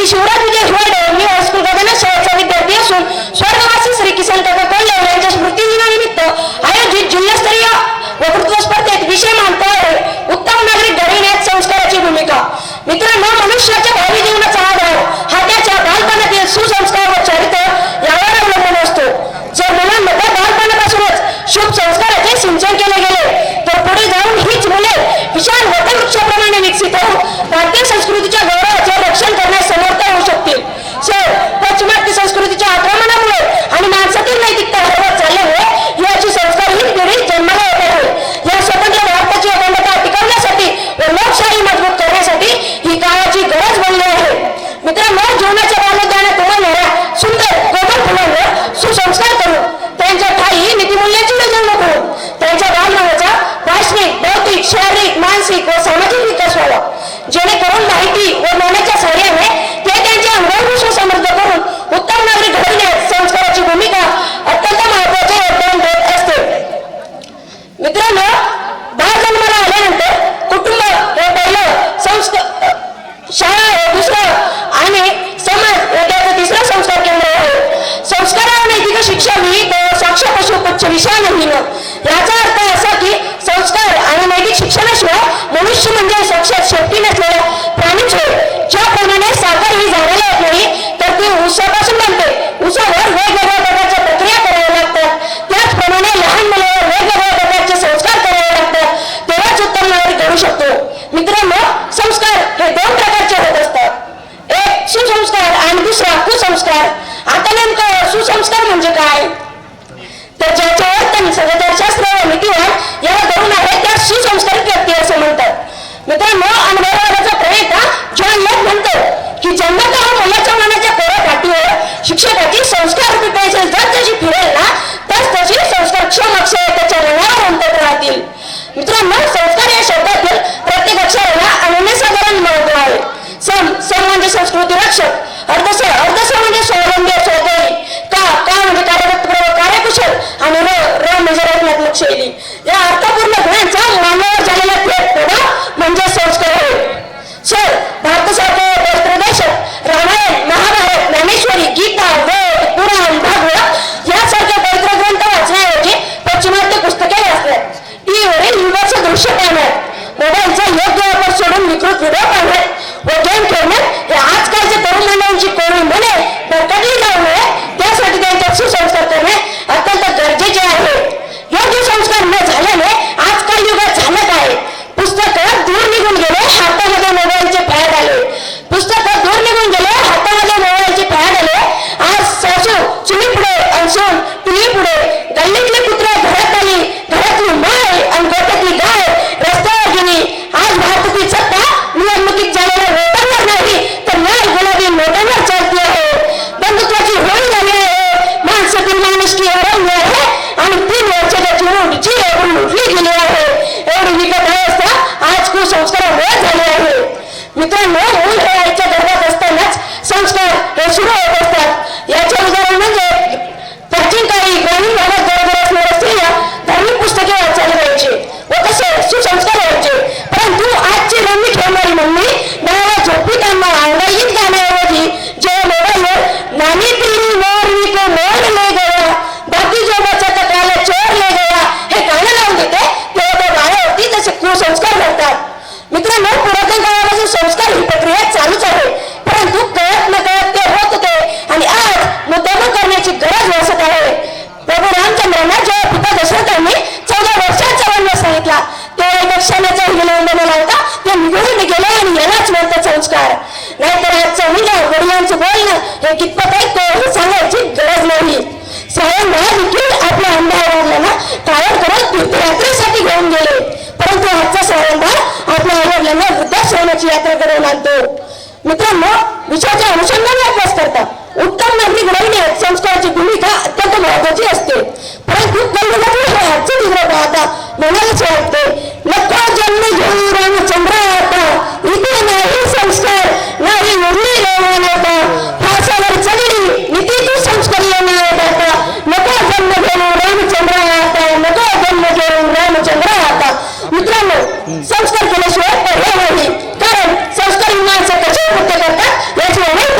शिवराज विजय हिवाळे मी high school गगन शाळेचा विद्यार्थी असून स्वर्गवासी श्री किसन काका कोल्हे यांच्या स्मृतिदिनानिमित्त आयोजित जिल्हास्तरीय वक्तृत्व स्पर्धेत विषय मांडतो आहे उत्तम नागरिक घडविण्यात संस्काराची भूमिका। मित्रांनो, मनुष्याच्या भावी जीवनाचा आधार हा त्याच्या बालपणातील सुसंस्कार व चरित्र यावर अवलंबून असतो। जर मुलांमध्ये बालपणापासूनच शुभ संस्काराचे सिंचन केले गेले तर पुढे जाऊन हीच मुले विशाल वटवृक्षाप्रमाणे विकसित होऊन भारतीय संस्कृतीच्या गौरवाचे रक्षण करण्यास समर्थ होऊ शकतील। सर, पाश्चिमात्य संस्कृतीच्या आक्रमणामुळे आणि माणसातील नैतिकता हरवत चालल्यामुळे याची संस्कारहीन पिढी जन्माला येत आहे। या स्वतंत्र भारताची अखंडता टिकवण्यासाठी व लोकशाही मजबूत करण्यासाठी ही काळाची गरज बनली आहे। मित्रांनो, जीवनाच्या बालोद्यानात उमलणाऱ्या सुंदर कोमल फुलांवर सुसंस्कार करून त्यांच्या ठायी नीतिमूल्याची रुजवणूक करून त्यांच्या बालमनाचा भाषणिक, बौद्धिक, शारीरिक, मानसिक व सामाजिक विकास व्हावा, जेणेकरून माहिती व ज्ञानाच्या सहाय्याने ते त्यांच्या अंगभूषण समृद्ध करून उत्तम नागरिक घडविण्यात संस्काराची भूमिका अत्यंत महत्त्वाचे योगदान देत असते। मित्रांनो, बाळ जन्माला आल्यानंतर कुटुंब हे पहिलं, शाळा हे दुसरं आणि समाज हे त्याचं तिसरं संस्कार केंद्र आहे। संस्कार नैतिक शिक्षा विहित साक्ष पशुपक्ष विषय नाही। याचा अर्थ असा की संस्कार आणि नैतिक शिक्षणाशिवाय मनुष्य म्हणजे साक्षात शेपटी नसलेला प्राणीच होय। ज्याप्रमाणे साखर ही झाडाला येत नाही तर ती ऊसापासून बनते, ऊसावर वेगवेगळ्या प्रकारच्या प्रक्रिया कराव्या लागतात, त्याचप्रमाणे लहान मुलावर वेगवेगळ्या प्रकारचे संस्कार करावे लागतात, तेव्हाच उत्तम नागरिक घडू शकतो। मित्रांनो, संस्कार हे दोन प्रकारचे होत असतात, एक सुसंस्कार आणि दुसरा कुसंस्कार। आता नेमकं सुसंस्कार म्हणजे काय तर ज्याच्या वर्तन, सदाचारशास्त्र व नीतिवान याला धरून आहे त्या सुसंस्कारित व्यक्ती असे म्हणतात। मित्रांनो, अनुभवाचा प्रणेता जॉन लॉक म्हणतो की जन्मतः मुलाच्या मनाच्या कोऱ्या काठीवर शिक्षकाची संस्कार रूपी पेन्सिल जशी फिरेल ना तशी संस्कारक्षम अक्षरे त्याच्या रंगावर उमटत राहतील। मित्रांनो, संस्कार या शब्दातील प्रत्येक अक्षराला अनन्यसाधारण महत्त्व आहे। सम म्हणजे संस्कृती रक्षक, अर्धस म्हणजे स्वावलंबी स्वदेही, का म्हणजे कार्यरत कार्यकुशल आणि र म्हणजे रत्नात्मक शैली। या अर्थपूर्ण गुणांचा मानवावर झालेला थेट प्रभाव म्हणजे संस्कार होय। सर, भारतासारख्या पवित्र देशात रामायण, महाभारत, ज्ञानेश्वरी, गीता, वेद, पुराण, भागवत यासारख्या पवित्र ग्रंथ वाचण्याऐवजी पाश्चिमात्य पुस्तके वाचण्यात, टीव्हीवरील विवादाचं दृश्य पाहण्यात, मोबाईलचा योग्य वापर सोडून विकृत व्हिडिओ पाहण्यात व गेम खेळण्यात या आजकालच्या तरुण मंडळींची कोणी म्हणे भरकटली जाऊ नये त्यासाठी त्यांच्यात सुसंस्कार करणे अत्यंत गरजेचे आहे। योग्य संस्कार न झाल्याने आजकाल युगात झालं काय, पुस्तकं दूर निघून गेले, हातामध्ये मोबाईलचे फॅड आले, पुस्तकं दूर निघून गेले, हातामध्ये मोबाईलचे फॅड आले। आज सासू चुली पुढे आणि सून टीव्ही पुढे, गल्लीतली कुत्रे घरात आली, घरातली माय आणि गोठ्यातली गाय रस्त्यावर गेली। आज भारतातील सत्ता निवडणुकीत झालेल्या वोटांवर नाही तर न्याय गुलाबी नोटांवर चालती आहे। बंधुत्वाची होळी झाली आहे, माणसातील माणुसकी हरवली आहे आणि 3 वर्षाच्या चिमूटची एवढी लुटली गेली आहे। एवढी विकट अवस्था आज कुसंस्कारामुळे झाली आहे। मित्रांनो, मूल हे आईच्या गर्भात असतानाच संस्कार हे सुरू होत असतात। याचे उदाहरण म्हणजे प्राचीन काळी ग्रामीण भागात गरज असणाऱ्या स्त्रिया धार्मिक पुस्तके वाचायला जायचे व तसे सुसंस्कार व्हायचे। परंतु आजची रंगी ठेवणारी मम्मी बाळाला झोपताना अंगाईत गाण्याऐवजी जेव्हा मोबाईलवर नानी तेरी मोरनी को मोर ले गया, बाकी जो बचा तो काला चोर ले गया हे गाणं लावून देते, तेव्हा त्या बाळावरती तसे कुसंस्कार घडतात। मित्रांनो, पुरातन काळापासून संस्कार ही प्रक्रिया चालूच आहे, परंतु कळत न कळत ते होत होते आणि आज मुद्दाम करण्याची गरज भासत आहे। प्रभू रामचंद्रांना जेव्हा पिता दशरथांनी 14 वर्षांचा वनवास सांगितला तेव्हा एका क्षणाचा हिलवंदनाला होता ते निघून गेले आणि यालाच म्हणतात संस्कार। नाहीतर आजचं मुलं वडिलांचं बोलणं हे कितपत ऐकतो हे सांगायची गरज नाही। सायंकाळ देखील आपल्या अंधारावरला कायम करत तीर्थयात्रेसाठी घेऊन गेले, परंतु आजचा सायंकाळ आपल्या आवडल्यांना वृद्धाश्रमाची यात्रा करून आणतो। मित्रांनो, विषयाच्या अनुषंगाने अभ्यास करता उत्तम नागरिक घडविण्यात संस्काराची भूमिका अत्यंत महत्वाची असते। परंतु कलियुगातील हे आजचे चित्र पाहता मनालाच वाटते, नको जन्म घेऊ रामचंद्र आता, इथे नाही संस्कार नाही मुरली मानवता, फासावर चढली नीती तू संस्कार नाही आता, नको जन्म घेऊ रामचंद्र आता, नको जन्म घेऊ रामचंद्र आता। मित्रांनो, संस्कार केल्याशिवाय पर्याय नाही, कारण संस्कार माणसं कसे कृत्य करतात याची अनेक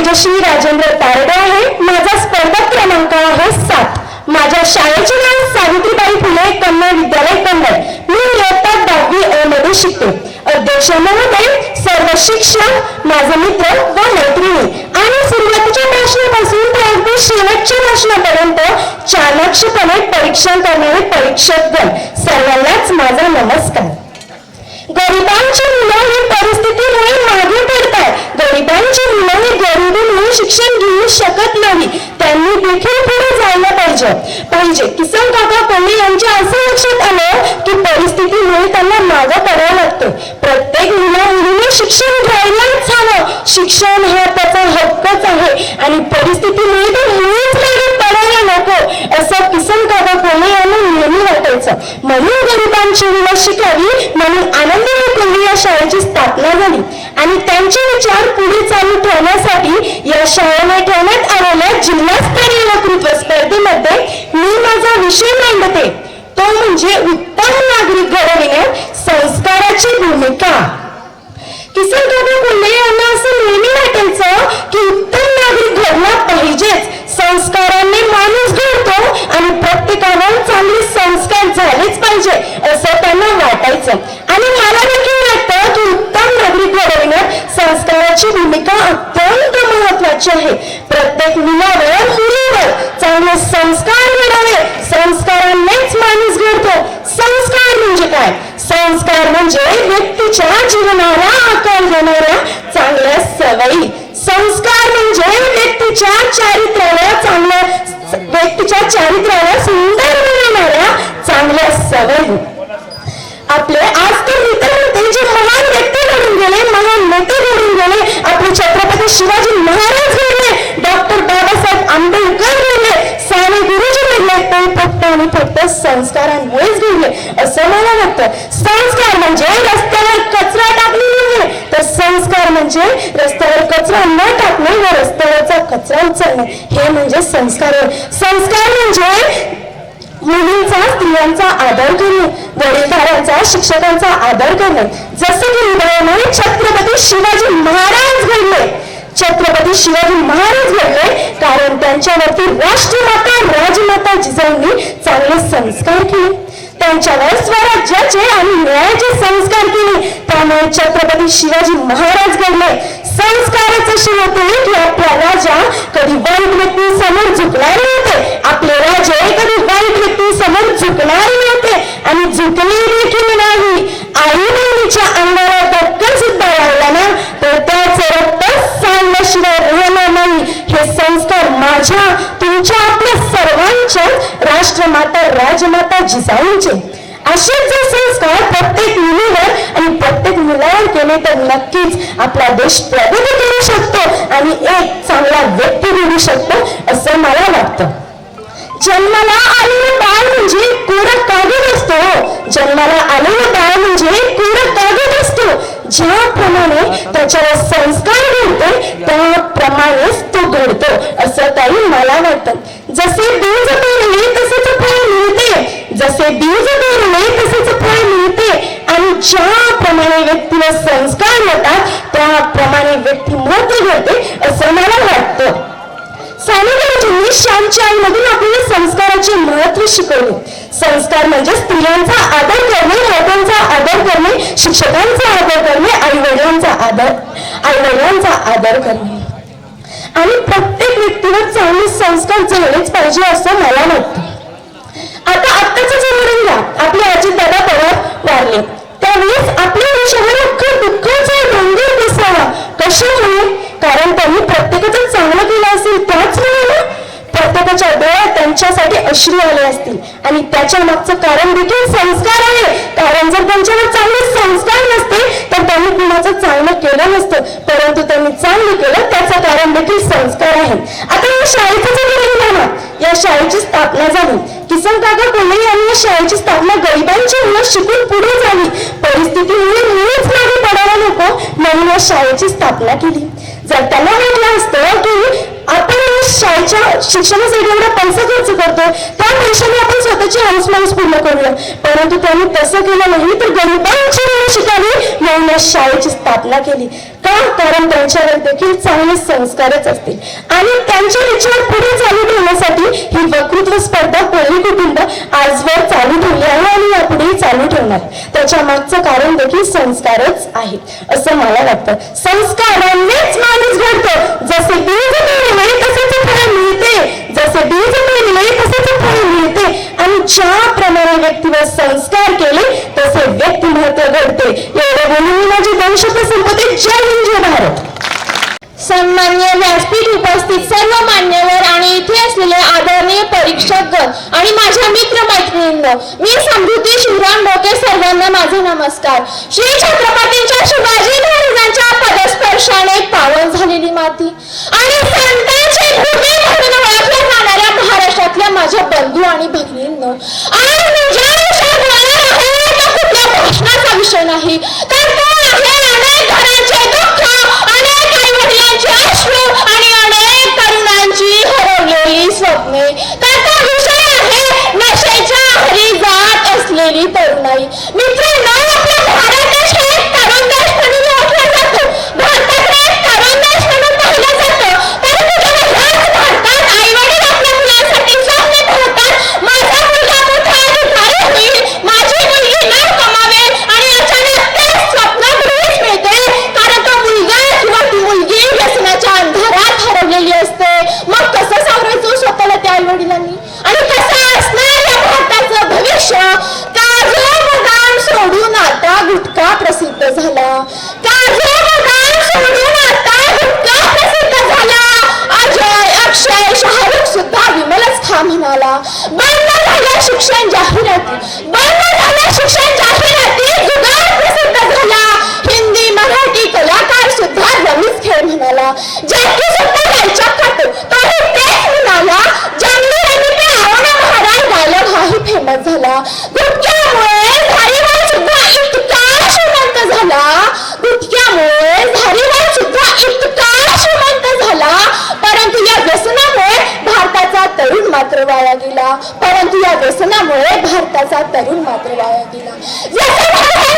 तेजश्री राजेंद्र तारडे आहे. माझा स्पर्धक क्रमांक आहे 7. माझ्या शाळेचे नाव सावित्रीबाई फुले कन्या विद्यालय कन्नड. मी इयत्ता 10वी अ मध्ये शिकते. अध्यक्ष महोदय, सर्व शिक्षक, माझे मित्र व मैत्रिणी आणि सुरुवातीच्या भाषणापासून ते अगदी शेवटच्या भाषणापर्यंत चाणक्षपणे परीक्षण करणारे परीक्षकगण, सर्वांनाच माझा नमस्कार. गरिबांची मुलं ही परिस्थितीमुळे मागे पडतात. गरिबांची मुलं ही गरिबीमुळे शिक्षण घेऊ शकत नाही. त्यांनी देखील पुढे जायला पाहिजे. किसन काका कोल्हे यांच्या असं लक्षात आलं की परिस्थितीमुळे त्यांना मागं पडावं लागतं. प्रत्येक मुलीने शिक्षण घ्यायलाच हवं. शिक्षण हा त्याचा हक्कच आहे आणि परिस्थितीमुळे ते मुळीच मागे पडायला नको असं किसन काका कोल्हे यांना नेहमी वाटायचं. म्हणून गरिबांची मुलं शिकावी म्हणून आनंदीबाई कोल्हे या शाळेची स्थापना झाली आणि त्यांचे विचार पुढे चालू ठेवण्यासाठी या शाळेने ठेवण्यात आलेल्या जिल्हास्तरीय वक्तृत्व स्पर्धेमध्ये मी माझा विषय मांडते. तो म्हणजे उत्तम नागरिक घडविण्यात संस्काराची भूमिका. किसन काका कोल्हे यांना असं नेहमी वाटायचं की उत्तम नागरिक घडला पाहिजेच. संस्कारांनी माणूस घडतो आणि प्रत्येकावर चांगले संस्कार झालेच पाहिजे असं त्यांना वाटायचं. आणि मला देखील वाटतं की उत्तम नागरिक घडविण्यात संस्काराची भूमिका अत्यंत महत्वाची आहे. प्रत्येक मुलीवर चांगले संस्कार घडावे. संस्कारांनीच माणूस घडतो. संस्कार म्हणजे काय? संस्कार म्हणजे व्यक्तीच्या जीवनाला आकार देणाऱ्या चांगल्या सवयी. संस्कार म्हणजे व्यक्तीच्या चारित्र्याला सुंदर बनवणाऱ्या चांगल्या सवयी. आपले आज तर मित्रांमध्ये जे महान व्यक्ती घडून गेले, महान नेते घडून गेले, आपले छत्रपती शिवाजी महाराज घडले, डॉक्टर बाबासाहेब आंबेडकर घडले, साने गुरुजी घडले, ते फक्त आणि फक्त संस्कारांमुळेच घडले असं मला वाटतं. संस्कार म्हणजे रस्त्यावर कचरा टाकणे नव्हे, तर संस्कार म्हणजे रस्त्यावर कचरा न टाकणे व रस्त्यावरचा कचरा उचलणे हे म्हणजे संस्कार. संस्कार म्हणजे मुलींचा, स्त्रियांचा आदर करणे, वडीलधाऱ्यांचा, शिक्षकांचा आदर करणे. जसं की उदाहरणार्थ छत्रपती शिवाजी महाराज घडले. छत्रपती शिवाजी महाराज घडले कारण त्यांच्यावरती राष्ट्रमाता राजमाता जिजाऊंनी चांगले संस्कार केले. त्यांच्यावर स्वराज्याचे आणि न्यायाचे संस्कार केले. त्यामुळे छत्रपती शिवाजी महाराज घडले. संस्कारच असे होते की आपला राजा कधी वाईट व्यक्ती समोर झुकणार नव्हते. आपले राजे कधी वाईट व्यक्ती समोर झुकणार नव्हते आणि झुकले देखील नाही. आई बहिणीच्या अंगाला धक्का सुद्धा लागला ना तर त्याचे रक्त सांगल्याशिवाय राहणार नाही. हे संस्कार माझ्या, तुमच्या, आपल्या सर्वांच्या राष्ट्रमाता राजमाता जिजाऊंचे. असेच जर संस्कार प्रत्येक मुलीवर आणि प्रत्येक मुलावर केले तर नक्कीच आपला देश प्रगती करू शकतो आणि एक चांगला व्यक्ती घडू शकतो असं मला वाटतं. जन्माला आलेलं बाळ म्हणजे कोरा कागद असतो. जन्माला आलेलं बाळ म्हणजे कोरा कागद असतो. ज्याप्रमाणे त्याच्यावर संस्कार घडते त्याप्रमाणेच तो घडतो असं काही मला वाटतं. जसे बीज पेरले तसेच फळ मिळते. जसे बीज पेरले तसेच फळ मिळते आणि ज्याप्रमाणे व्यक्तीला संस्कार मिळतात त्याप्रमाणे व्यक्तिमत्व घडते असं मला वाटतं. साने गुरुजींनी श्यामच्या आईमधून आपल्याला संस्काराचे महत्त्व शिकवले. संस्कार म्हणजे स्त्रियांचा आदर करणे, मोठ्यांचा आदर करणे, शिक्षकांचा आदर करणे, आईवडिलांचा आदर करणे आणि प्रत्येक व्यक्तीवर चांगले संस्कार झालेच पाहिजे असं मला वाटतं. आत्ताच उदाहरण घ्या. आपले अजितदादा पवार वारले त्यावेळेस आपल्या देशावर अख्खा दुःखाचा डोंगर दिसावा. कशामुळे? कारण त्यांनी प्रत्येकाचं चांगलं केलं असेल त्याचमुळे प्रत्येकाच्या डोळ्यात त्यांच्यासाठी अश्रू आले असतील आणि त्याच्या मागचं कारण देखील संस्कार आहे. कारण जर त्यांच्यावर चांगले संस्कार नसते तर त्यांनी कुणाचं चांगलं केलं नसतं, परंतु त्यांनी चांगलं केलं त्याचं कारण देखील संस्कार आहे. आता या शाळेचं जर या शाळेची स्थापना झाली. किसन काका कोल्हे यांनी या शाळेची स्थापना गरिबांची मुलं शिकून पुढे झाली. परिस्थितीमुळे मुळीच मागे पडायला नको म्हणून या शाळेची स्थापना केली. जर त्यांना वाटलं असतं की आपण शाळेच्या शिक्षणासाठी एवढा पैसा खर्च करतो त्या पैशाने आपण स्वतःची हौसमौस पूर्ण करूया, परंतु त्यांनी तसं केलं नाही तर गरिबांची मुलं शिकावी म्हणून या शाळेची स्थापना केली. का? कारण त्यांच्यावर देखील चांगले संस्कारच असतील आणि त्यांचे विचार पुढे चालू ठेवण्यासाठी ही वक्तृत्व स्पर्धा कोळी कुटुंब आजवर चालू ठेवली आहे आणि यापुढे चालू ठेवणार. त्याच्या मागचं कारण देखील संस्कारच आहे असं मला वाटतं. संस्कारांनीच माणूस घडतो. जसे बीज पेरले तसेच फळ मिळते, जसे बीज पेरले तसेच फळ मिळते आणि ज्याप्रमाणे व्यक्तीवर संस्कार केले तसे व्यक्तिमत्व घडते. एवढे बोलून मी माझी 2 शब्द संपवते. जय हिंद, जय भारत. सन्मान्य व्यासपीठ उपस्थित सर्व मान्यवर आणि इथे असलेले आदरणीय परीक्षकगण आणि माझ्या मित्र मैत्रिणींनो, मी समृद्धी शिवराम डोके. सर्वांना माझा नमस्कार. श्री छत्रपतींच्या शिवाजी महाराजांच्या पदस्पर्शाने पावन झालेली माती आणि संतांची भूमी म्हणून ओळखल्या जाणाऱ्या महाराष्ट्रातल्या माझ्या बंधू आणि भगिनींनो, आज मी ज्या विषयावर बोलणार आहे त्या कुठल्या भाषणाचा विषय नाही, तर तो आहे अनेक घरांचे दुःख, अनेक आई-वडिलांचे अश्रू आणि अनेक तरुणांची हरवलेली स्वप्ने. त्याचा विषय आहे नशेच्या आहारी जात असलेली तरुणाई. मित्रांनो, आपला भारत देश हा एक तरुण देश म्हणून ओळखला जातो. भारताकडे एक तरुण देश म्हणून पाहिलं जातं. परंतु जेव्हा ह्याच भारतात आई-वडील आपल्या मुलांसाठी स्वप्ने पाहतात, माझा मुलगा मोठा अधिकारी होईल, माझी मुलगी नाव कमावेल आणि अचानक ते स्वप्न बुडीच मिळते, कारण तो मुलगा किंवा ती मुलगी व्यसनाच्या अंधारात हरवलेली असते. मग कसं सावरायचं स्वतःला त्या आई-वडिलांनी आणि कसं असणार या भारताचं भविष्य? काजू बदाम सोडून आता गुटखा प्रसिद्ध झाला. काजू बदाम सोडून आता गुटखा प्रसिद्ध झाला. अजय, अक्षय, शाहरुख सुद्धा विमलच खा म्हणाला. बंद झाल्या शिक्षण जाहिराती, बंद झाल्या शिक्षण जाहिराती, जुगार प्रसिद्ध झाला. हिंदी, मराठी कलाकार सुद्धा रमीज खेळ म्हणाला. जॅकी सुद्धा गायच्या खातो तोही तेच म्हणाला. जंगली रमी पे आओ ना महाराज डायलॉग हाही फेमस झाला. गुटख्यामुळे धारीवाल सुद्धा इतका श्रीमंत झाला. गुटख्यामुळे धारीवाल सुद्धा इतका श्रीमंत झाला. परंतु या व्यसनामुळे भारताचा तरुण मात्र वाया गेला. परंतु या व्यसनामुळे भारताचा तरुण मात्र वाया गेला. व्यसन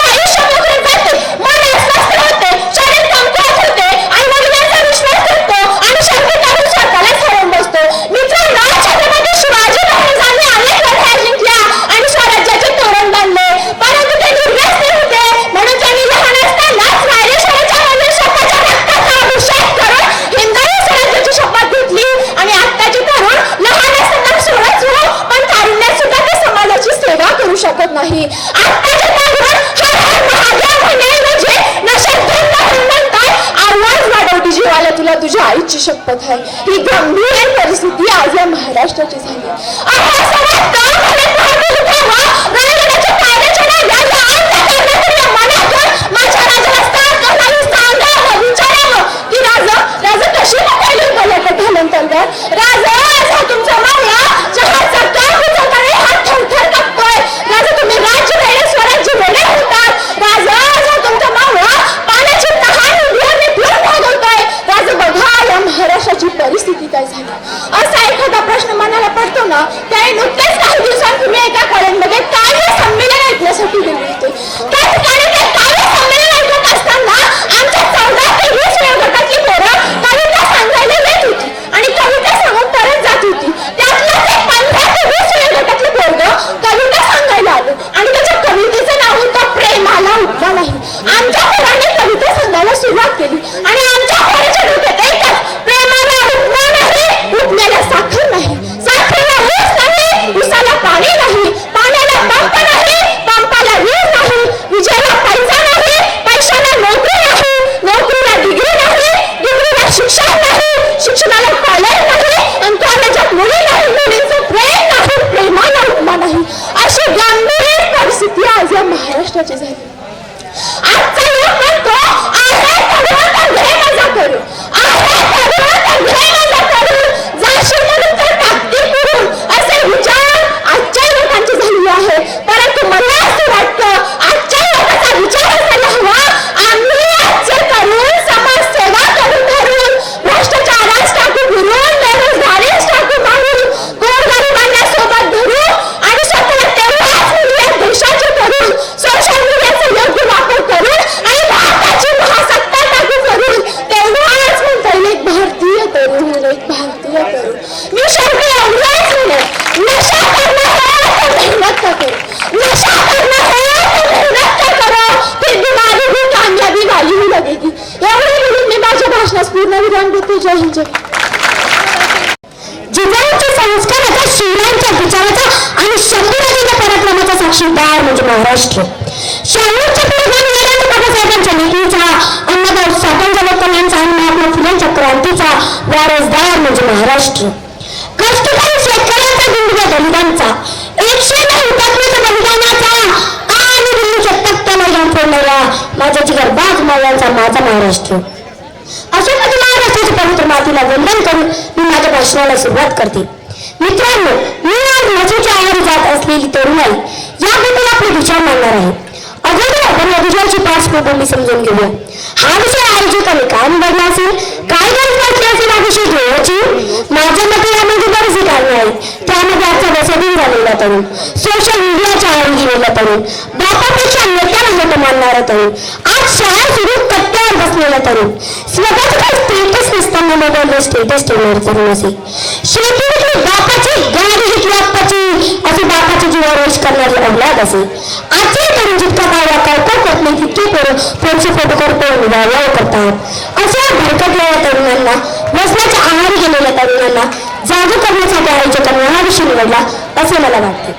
आयुष्य मोकळे जाते, मन अस्वस्थ होते, शरीर कमकुवत होते, आई-वडिलांचा विश्वास करतो आणि शेवटी तरुण स्वतःलाच हरवून बसतो. मित्रांनो, छत्रपती शिवाजी महाराजांनी अनेक लढाया जिंकल्या आणि स्वराज्याचे तोरण बांधले. परंतु ते निर्व्यसनी होते म्हणून त्यांनी लहान असतानाच रायरेश्वराच्या मंदिर स्वतःच्या रक्ताचा अभिषेक करून हिंदवी स्वराज्याची शपथ घेतली. आणि आत्ताचे तरुण लहान असताना सोडच हो, पण तारुण्यात सुद्धा ते समाजाची सेवा करू शकत नाही. आत्ताचे तरुण हर हर महादेव म्हणण्याऐवजी नशेत धुंद होऊन म्हणतात, आवाज वाढवती जीवाला तुला तुझ्या आईची शपथ आहे. ही गंभीर परिस्थिती आज या महाराष्ट्राची झाली. आम्हाला सर्वात काम घालत महादेव उठावा. रायगडाच्या पायऱ्याच्या डाव्या या अंत करण्यापूर्वी मनातून माझ्या राजाला स्थान करणारी सांगावं, विचारावं की राजा कशी पकडली बलकट घालून तलवार. राजा, हा तुमचा मावळा जहाचा काम उचलताना हात थरथर कापतोय. राजा, तुम्ही राज्य वेळे स्वराज्य वेळे होतात. राजा, हा तुमचा मावळा पाण्याची तहान पिऊन भागवतोय. राजा, बघा या महाराष्ट्राची परिस्थिती काय झाली. असा एखादा प्रश्न मनाला पडतो ना. त्याने नुकतेच काही दिवसांपूर्वी एका कॉलेजमध्ये काव्य संमेलन ऐकण्यासाठी गेले होते. त्या ठिकाणी ते काव्य संमेलन ऐकत असताना आमच्या 14 ते 20 वयोगटातली पोरं कविता सांगायला येत होती आणि कविता सांगून परत जात होती. त्यातलंच एक 15 ते 20 वयोगटातलं पोरगं कविता सांगायला आलं आणि त्याच्या कवितेचं नाव होतं प्रेमाला उठला नाही. आमच्या पोराने कविता सांगायला सुरुवात केली आणि आमच्या पोराच्या डोक्यात एकच, प्रेमाला उठणार नाही, उठण्याला साखर नाही, साखरेला ऊस नाही, ऊसाला पाणी नाही, पाण्याला पंप नाही, पंपाला वीज जय हिंद जय. जिजाऊंच्या संस्काराचा, शिवरायांच्या विचाराचा आणि शंभूराजांच्या पराक्रमाचा साक्षीदार म्हणजे महाराष्ट्र. शाहूच्या पुढे बाबासाहेबांच्या नीतीचा, अण्णाभाऊ साठे यांचा आणि महात्मा फुलेंच्या क्रांतीचा वारसदार म्हणजे महाराष्ट्र. कष्टकरी शेतकऱ्यांचा, गुंडग्या दलितांचा, 109 हुतात्म्याच्या बलिदानाचा आणि दिल्लीच्या तख्त्याला जाऊन फोडणाऱ्या माझ्या जिगरबाज मावळ्यांचा माझा महाराष्ट्र. अशा प्रकारे महाराष्ट्राच्या पवित्र मातीला वंदन करून मी माझ्या भाषणाला सुरुवात करते. मित्रांनो, मी आज नदीच्या आहारी जात असलेली तरुणाई याबद्दल आपले विचार मांडणार आहे. अगोदर आपण या विषयाची पार्श्वभूमी समजून घेऊया. हा विषय आयोजकांनी काय निवडला असेल, काय गरज वाटली असेल हा विषय घेण्याची? माझ्या मते यामध्ये बरेचसे कारणे आहेत. त्यामध्ये आजचा व्यसनी झालेला तरुण, सोशल मीडियाच्या आहारी गेलेला तरुण, बापापेक्षा नेत्याला मोठं मानणारा तरुण, आज शाळा सुरू कट्ट्यावर बसलेला तरुण, स्वतःचं काही स्टेटस नसताना मोबाईलवर स्टेटस ठेवणारे तरुण असे, शेती विकली बापाची, गाडी घेतली आप्पाची असे बापाची जीवावर विष करणारी अवलाद असे. आजचे तरुण जितका काय होत नाही तितके फोनचे फोटो करून वाव करतात. अशा भरकटलेल्या तरुणांना, व्यसनाच्या आहारी गेलेल्या तरुणांना जागू करण्यासाठी आयोजकांनी हा विषय निवडला असे मला वाटते.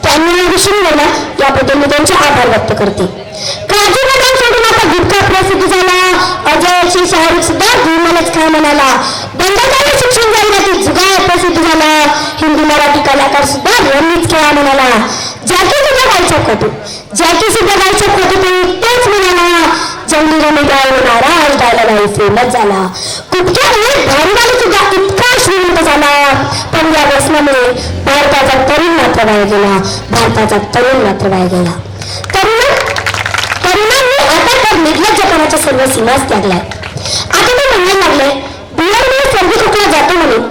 त्यांनी हा विषय निवडला याबद्दल मी त्यांचे आभार व्यक्त करते. काजू बदाम सोडून आता गुटखा प्रसिद्ध झाला. अजयशी शाहरुख सुद्धा धुमलच खा म्हणाला. बंगाली शिक्षण जाहिरातीत जुगार प्रसिद्ध झाला. हिंदी मराठी कलाकार सुद्धा रमीच खेळा म्हणाला. जॅकी सुद्धा गायचं खोटू, जॅकी सुद्धा गायचं खोटू तेच म्हणाला. जंगली रमी गाय नाराज डायला फेमस झाला. कुठच्यामुळे भांडवाली सुद्धा इतका श्रीमंत झाला. पण या व्यसनामुळे भारताचा तरुण मात्र वाया गेला. भारताचा तरुण मात्र वाया गेला. तरुणांनी आता तर निर्लज्जपणाच्या सर्व सीमाच त्यागलाय. आता ते म्हणायला लागले बिहारमुळे सर्दी खोकला जातो म्हणून,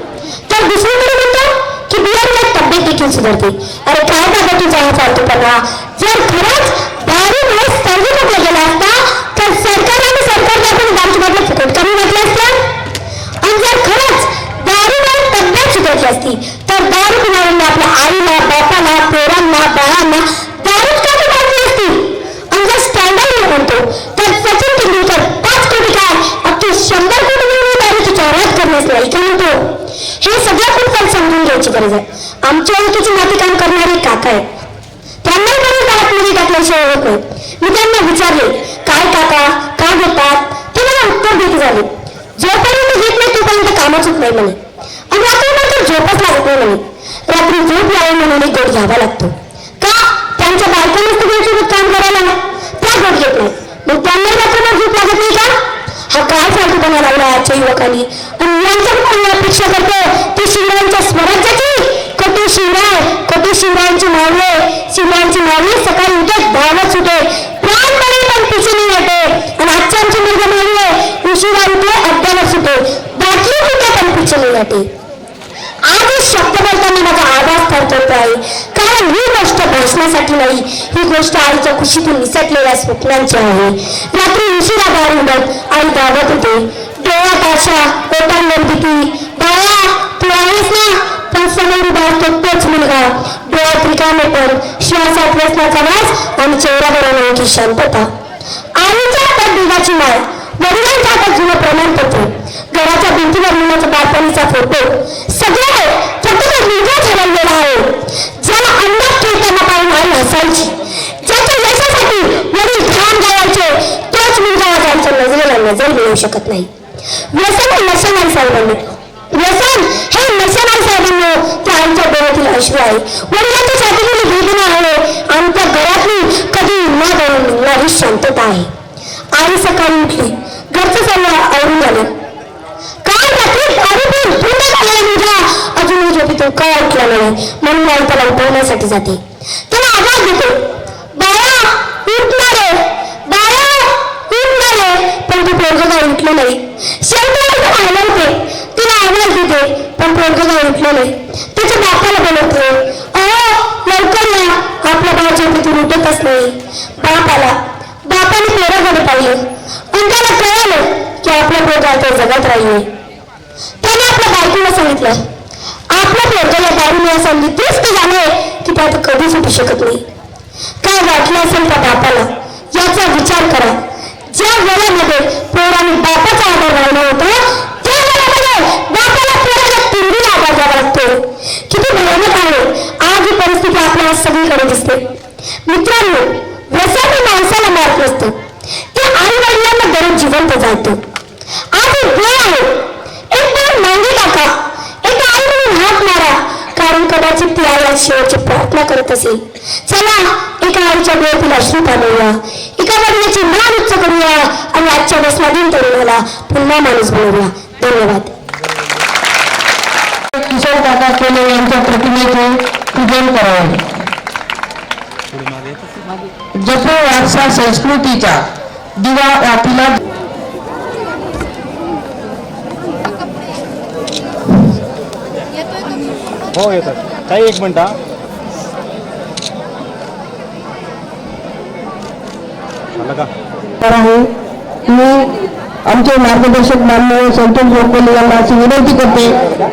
तर दुसरीकडे म्हणतो की बिहारमुळे तब्येत देखील सुधारते. अरे काय बाबा तुझा हा फालतूपणा? जर खरंच दारूमुळे सर्दी खोकला गेला असता तर सरकारने आपण दारूची फुकट कमी म्हटलं असतं. आणि जर खरंच दारूमुळे तब्येत सुधारली असती तर दारू पिणाऱ्यांनी आपल्या आईला, बापाला, पोरांना, बाळांना दारूच का मारली असती. आणि जर स्टँडर्ड म्हणतो तर सचिन तेंडुलकर 5 कोटी काय अगदी 100 कोटी मिळून दारूची जाहिरात करण्यास नाही का म्हणतो. हे सगळं खूप काही समजून घ्यायची गरज आहे. आमच्या ओळखीचे नाते काम करणारे काका आहेत, त्यांना बरोबर आतमध्ये टाकल्याशिवाय होत नाही. मी त्यांना विचारले काय काका का घेतात, ते मला उत्तर देत झाले जोपर्यंत घेत नाही तोपर्यंत कामच होत नाही म्हणे. आणि रात्री झोपच लागत नाही म्हणे. रात्री झोप यावी म्हणून एक गोट घ्यावा लागतो. का? त्यांच्या बायकोनेच तुझ्यासोबत काम करायला त्या गोट घेत नाही. मग त्यांना रात्रभर झोप लागत नाही का? हा काय फालतूपणा लागला आजच्या युवकांनी. आणि यांच्याकडून अपेक्षा करतो ते शिवरायांच्या स्वराज्याची. कोटी शिवरायांची मावळे, शिवरायांची मावळे सकाळी उठत धावत सुटे, प्राणपणे पण पिछे नाही येते. आणि आजच्या आमचे मुलगा मावळे उशिरा उठे, अड्ड्यावर सुटे, बाटली उठे पण पिछे नाही येते. आज शब्द बोलताना माझा आवाज थरथरतो आहे, कारण ही गोष्ट भाषणासाठी नाही, ही गोष्ट आईच्या खुशीतून निसटलेल्या स्वप्नांची आहे. रात्री उशिरा दार उडत आई धावत होते, डोळ्यात आशा, ओटांवर भीती. बाळा तू आहेस ना? पण समोर उभा असतो तोच मुलगा, डोळ्यात रिकामे पण, श्वासात व्यसनाचा वास आणि चेहऱ्यावर अनोळखी शांतता. आईच्या हातात दुधाची माळ, वडिलांच्या हातात जुनं प्रमाणपत्र, घराच्या भिंतीवर मुलाचा बालपणीचा फोटो, सगळं फक्त मुलगा ठरवलेला आहे. ज्याला अंगात खेळताना पाहून आई हसायची, ज्याच्या यशासाठी वडील घाम गावायचे, तोच मुलगा आज आमच्या नजरेला नजर मिळू शकत नाही. व्यसन हे नशन आहे साहेबांनी, व्यसन हे नशन आहे साहेबांनो. त्या आईच्या डोळ्यातील अश्रू आहे, वडिलांच्या छातीतील वेदना आहे, आणि त्या घरातली कधी न मिळणारी शांतता आहे. आई सकाळी उठली, घरचं सर्व आवरून आलं. काय रात्री दारू पिऊन पूर्ण झालेला मुलगा अजूनही झोपितो, काय उठला नाही म्हणून आई त्याला उठवण्यासाठी जाते. त्याला आवाज देतो, बाळा उठणार रे, बाळा उठणार रे. पण तू पोरगं काय उठलं नाही. शेवटी राहिलं होते, तिला आवाज देते पण पोरगं काय उठलं नाही. त्याच्या बापाला बोलवते, अहो लवकर या, आपल्या बाळ झोपेतून उठतच नाही. बापाने पोराकडे पाहिलं आणि त्याला कळलं की आपल्या पोरगा त्या जगात राहिले. त्याने आपल्या बायकोला सांगितलं, आपल्या पोरगाला दारूने असं निद्रिस्त झाले की त्यात कधीच उठू शकत नाही. काय वाटलं असेल त्या बापाला याचा विचार करा. ज्या वेळामध्ये पोराने बापाचा आधार राहिला होता त्या बापाला पोराला तिंडी लागायला लागतो. किती भयानक आहे आज ही परिस्थिती आपल्याला सगळीकडे दिसते. मित्रांनो, व्यसनाने माणसाला मारत नसतं, ते आई वडिलांना दररोज जिवंत जाळतं. आज एक वेळ आहे, एक वेळ मागे टाका, एक आई म्हणून हात मारा, कारण कदाचित ती आई आज शेवटची प्रार्थना करत असेल. चला एका आईच्या डोळ्यातील अश्रू पाणवूया, एका वडिलाची मान उच्च करूया आणि आजच्या व्यसनाधीन तरुणाला पुन्हा माणूस बनवूया. धन्यवाद. किशोर काका केले यांच्या प्रतिमेचे पूजन करावे. जपो वारसा संस्कृतीचा दिवा वाटीला. हो येतात काही एक मिनिट. आहे मी आमचे मार्गदर्शक माननीय संतोष गोखले यांना अशी विनंती करते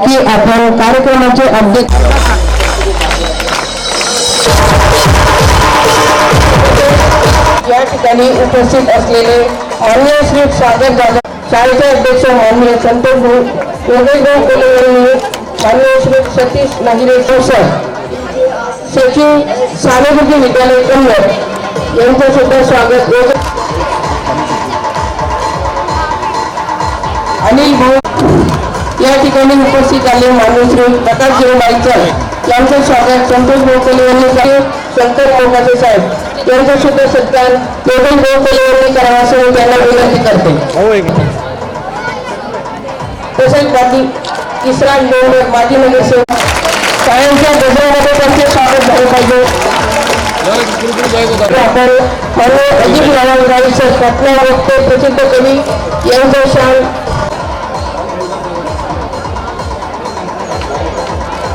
की आपण कार्यक्रमाचे अपडेट. या ठिकाणी उपस्थित असलेले माननीय श्री सागर जाधव, शाळेचे अध्यक्ष माननीय संतोष गोखले यांनी, माननीय श्री सतीश नागिरे सर, सचिव सार्वजनिक विद्यालय कन्नड यांचं सुद्धा स्वागत. अनिल भाऊ या ठिकाणी उपस्थित आले माननीय श्री प्रकाश माईकर यांचं स्वागत. संतोष गोखले यांनी केले. शंकर मोकाटे साहेब यांचा सुद्धा सत्कार योगेश गोखले यांनी करावा असं मी त्यांना विनंती करते. तसेच बाकी तिसरा डोंगर माजी नगरसेवक शाळेच्या गजरामध्ये त्यांचे स्वागत झाले पाहिजे. आपण माननीय अजित नारायण सर, पटना वक्ते, प्रसिद्ध कवी यांचं शान.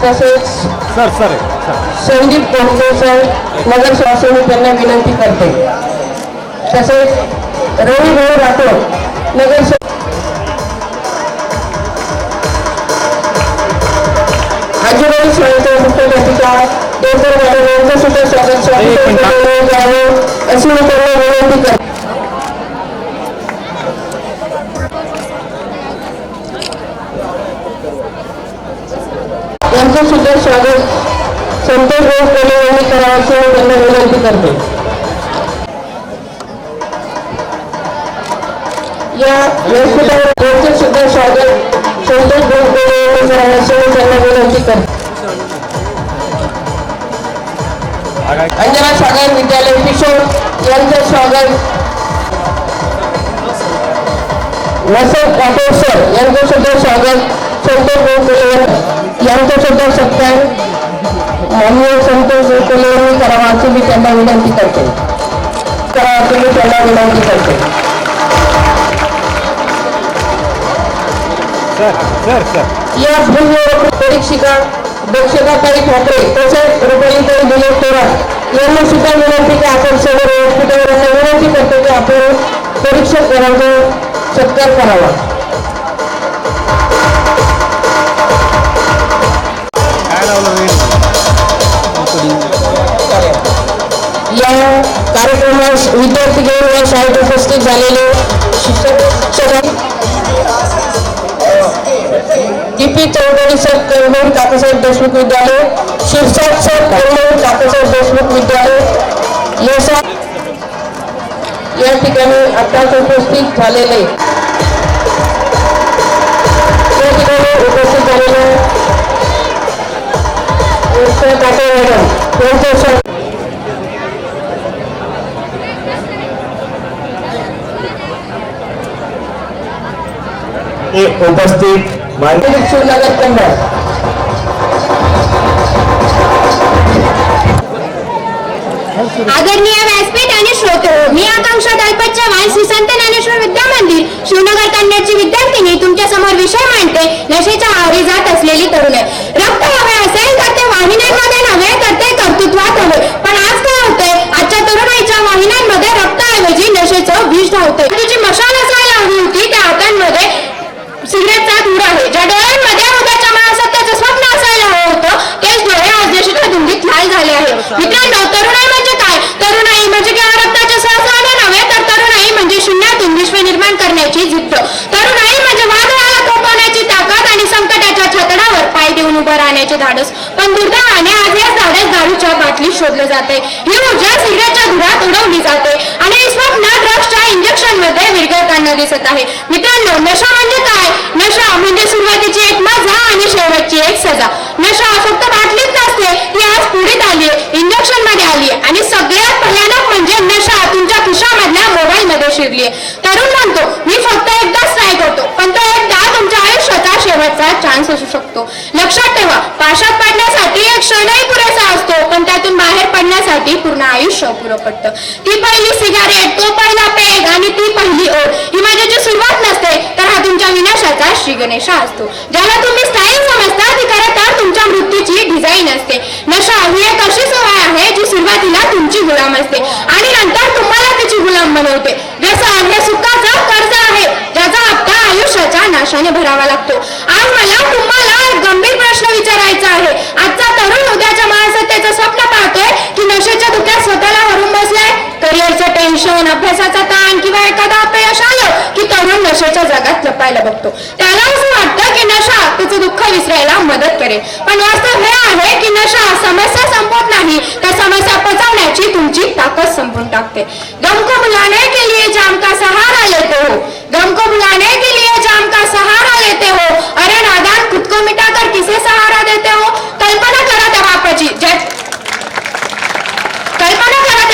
तसेच संदीप कोंडे सर नगर शासन त्यांना विनंती करते. तसेच रवी भाऊ राठोड नगर आजीबाई शाळेच्या मुख्याध्यापिका डॉक्टर मॅडम यांचं सुद्धा स्वागत अशी मी त्यांना विनंती करते. यांचं सुद्धा स्वागत संतोष गोखले यांनी करावं अशी मी त्यांना विनंती करते. या व्यासपीठावर सुद्धा स्वागत संतोष गोखले यांनी करावं अशी मी त्यांना विनंती करते. अंजना सागर विद्यालय किशोर यांचं स्वागत. वसंत पाटील सर यांचं सुद्धा स्वागत. संतोष गोखले यांचा सुद्धा सत्कार माननीय संतोष गोखले यांनी करावा अशी मी त्यांना विनंती करते. या भूमी परीक्षिका दक्षताताई ठाकरे तसेच रुपालीताई दिलीप थोरात यांना सुद्धा विनंती की आपण सर्व व्यासपीठावर विनंती करतो की आपण परीक्षकांचा सत्कार करावा. या कार्यक्रमास विद्यार्थी घेऊन या शाळेत उपस्थित झालेले शिक्षक डीपी चौधरी सर, कन्नड काकासाहेब देशमुख विद्यालय, शिरसाट सर, कन्नड काकासाहेब देशमुख विद्यालय या ठिकाणी आताच उपस्थित झालेले उपस्थित शिवनगर कन्नड. आदरणीय व्यासपीठ आणि श्रोते, मी आकांक्षा दलपत चव्हाण, श्री संत ज्ञानेश्वर विद्या मंदिर शिवनगर कन्नडची विद्यार्थिनी तुमच्या समोर विषय मांडते. नशेच्या आहारी जात असलेली तरुण. रक्त हवे असेल तर ते वाहिन्यांमध्ये नव्हे तर ते कर्तृत्वात हवे. पण आज काय होतंय, आजच्या तरुणाईच्या वाहिन्यांमध्ये रक्ताऐवजी नशेचं विष धावते. तुझी मशाल असायला हवी होती, त्या हातांमध्ये सिगरेटचा धूर आहे. ज्या डोळ्यांमध्ये उद्याच्या महासत्याचं स्वप्न असायला हवं होतं, तेच डोळे आज नशेच्या धुंदीत लाल झाले आहे. मित्रांनो, तरुणाई म्हणजे काय? तरुणाई म्हणजे केवळ रक्ताच्या सहसाने नव्हे तर तरुणाई म्हणजे शून्यातून विश्व निर्माण करण्याची जिद्द. तरुणाई म्हणजे वादळाला थोपवण्याची ताकद बाटलीत शोधलं जाते, ही ऊर्जा सिगरेटच्या धुरात उडवली जाते आणि हे स्वप्न ड्रग्सच्या इंजेक्शन मध्ये विरघळताना दिसत आहे. मित्रांनो, नशा म्हणजे काय? नशा म्हणजे सुरुवातीची एक मजा आणि शेवटची एक सजा. नशा फक्त बाटलीत नसते, ती आज पुढीत आली, इंजेक्शन मध्ये आली आणि सगळ्यात भयानक म्हणजे नशा तुमच्या खिशामधल्या मोबाईल मध्ये शिरली. तरुण म्हणतो, मी फक्त एकदाच ट्राय करतो, पण तो एकदा तुमच्या आयुष्याचा शेवटचा चान्स असू शकतो. लक्षात ठेवा, पाशात पडण्यासाठी एक क्षणही पुरेसा असतो, पण त्यातून बाहेर पडण्यासाठी पूर्ण आयुष्य अपुरं पडतं. ती पहिली सिगारेट, तो पहिला पेग आणि ती पहिली ओढ ही मजेची सुरुवात नसते, तर हा तुमच्या विनाशाचा श्री गणेशा असतो. ज्याला तुम्ही स्टाईल समजता ती खरं तर तुमच्या मृत्यूची डिझाईन असते. नशा ही एक अशी सवय आहे जी सुरुवातीला तुमची गुलाम असते आणि नंतर तुम्हाला तिची गुलाम बनवते. व्यसन हे सुखाचं कर्ज आहे, ज्याचा हप्ता आयुष्याच्या नाशाने भरावा लागतो. आज मला तुम्हाला एक गंभीर प्रश्न विचारायचा आहे. आजचा तरुण उद्याच्या महासत्तेचं स्वप्न पाहतोय की नशेच्या धुक्यात स्वतःला हरून बसलाय? करिअरचं टेन्शन, अभ्यासाचा ताण किंवा एखादा अपयश आलं की तरुण नशेच्या जगात लपायला बघतो. त्याला असं वाटतं की नशा त्याचं दुःख विसरायला मदत करेल, पण वास्तव हे आहे की नशा समस्या संपवत नाही, तर समस्या पचवण्याची तुमची ताकद संपवून टाकते. गम को बुलाने के लिए जाम का सहारा लेते हो, गम को बुलाने के लिए जाम का सहारा लेते हो, अरे नादान खुद को मिटाकर किसे सहारा देते हो? कल्पना करा त्या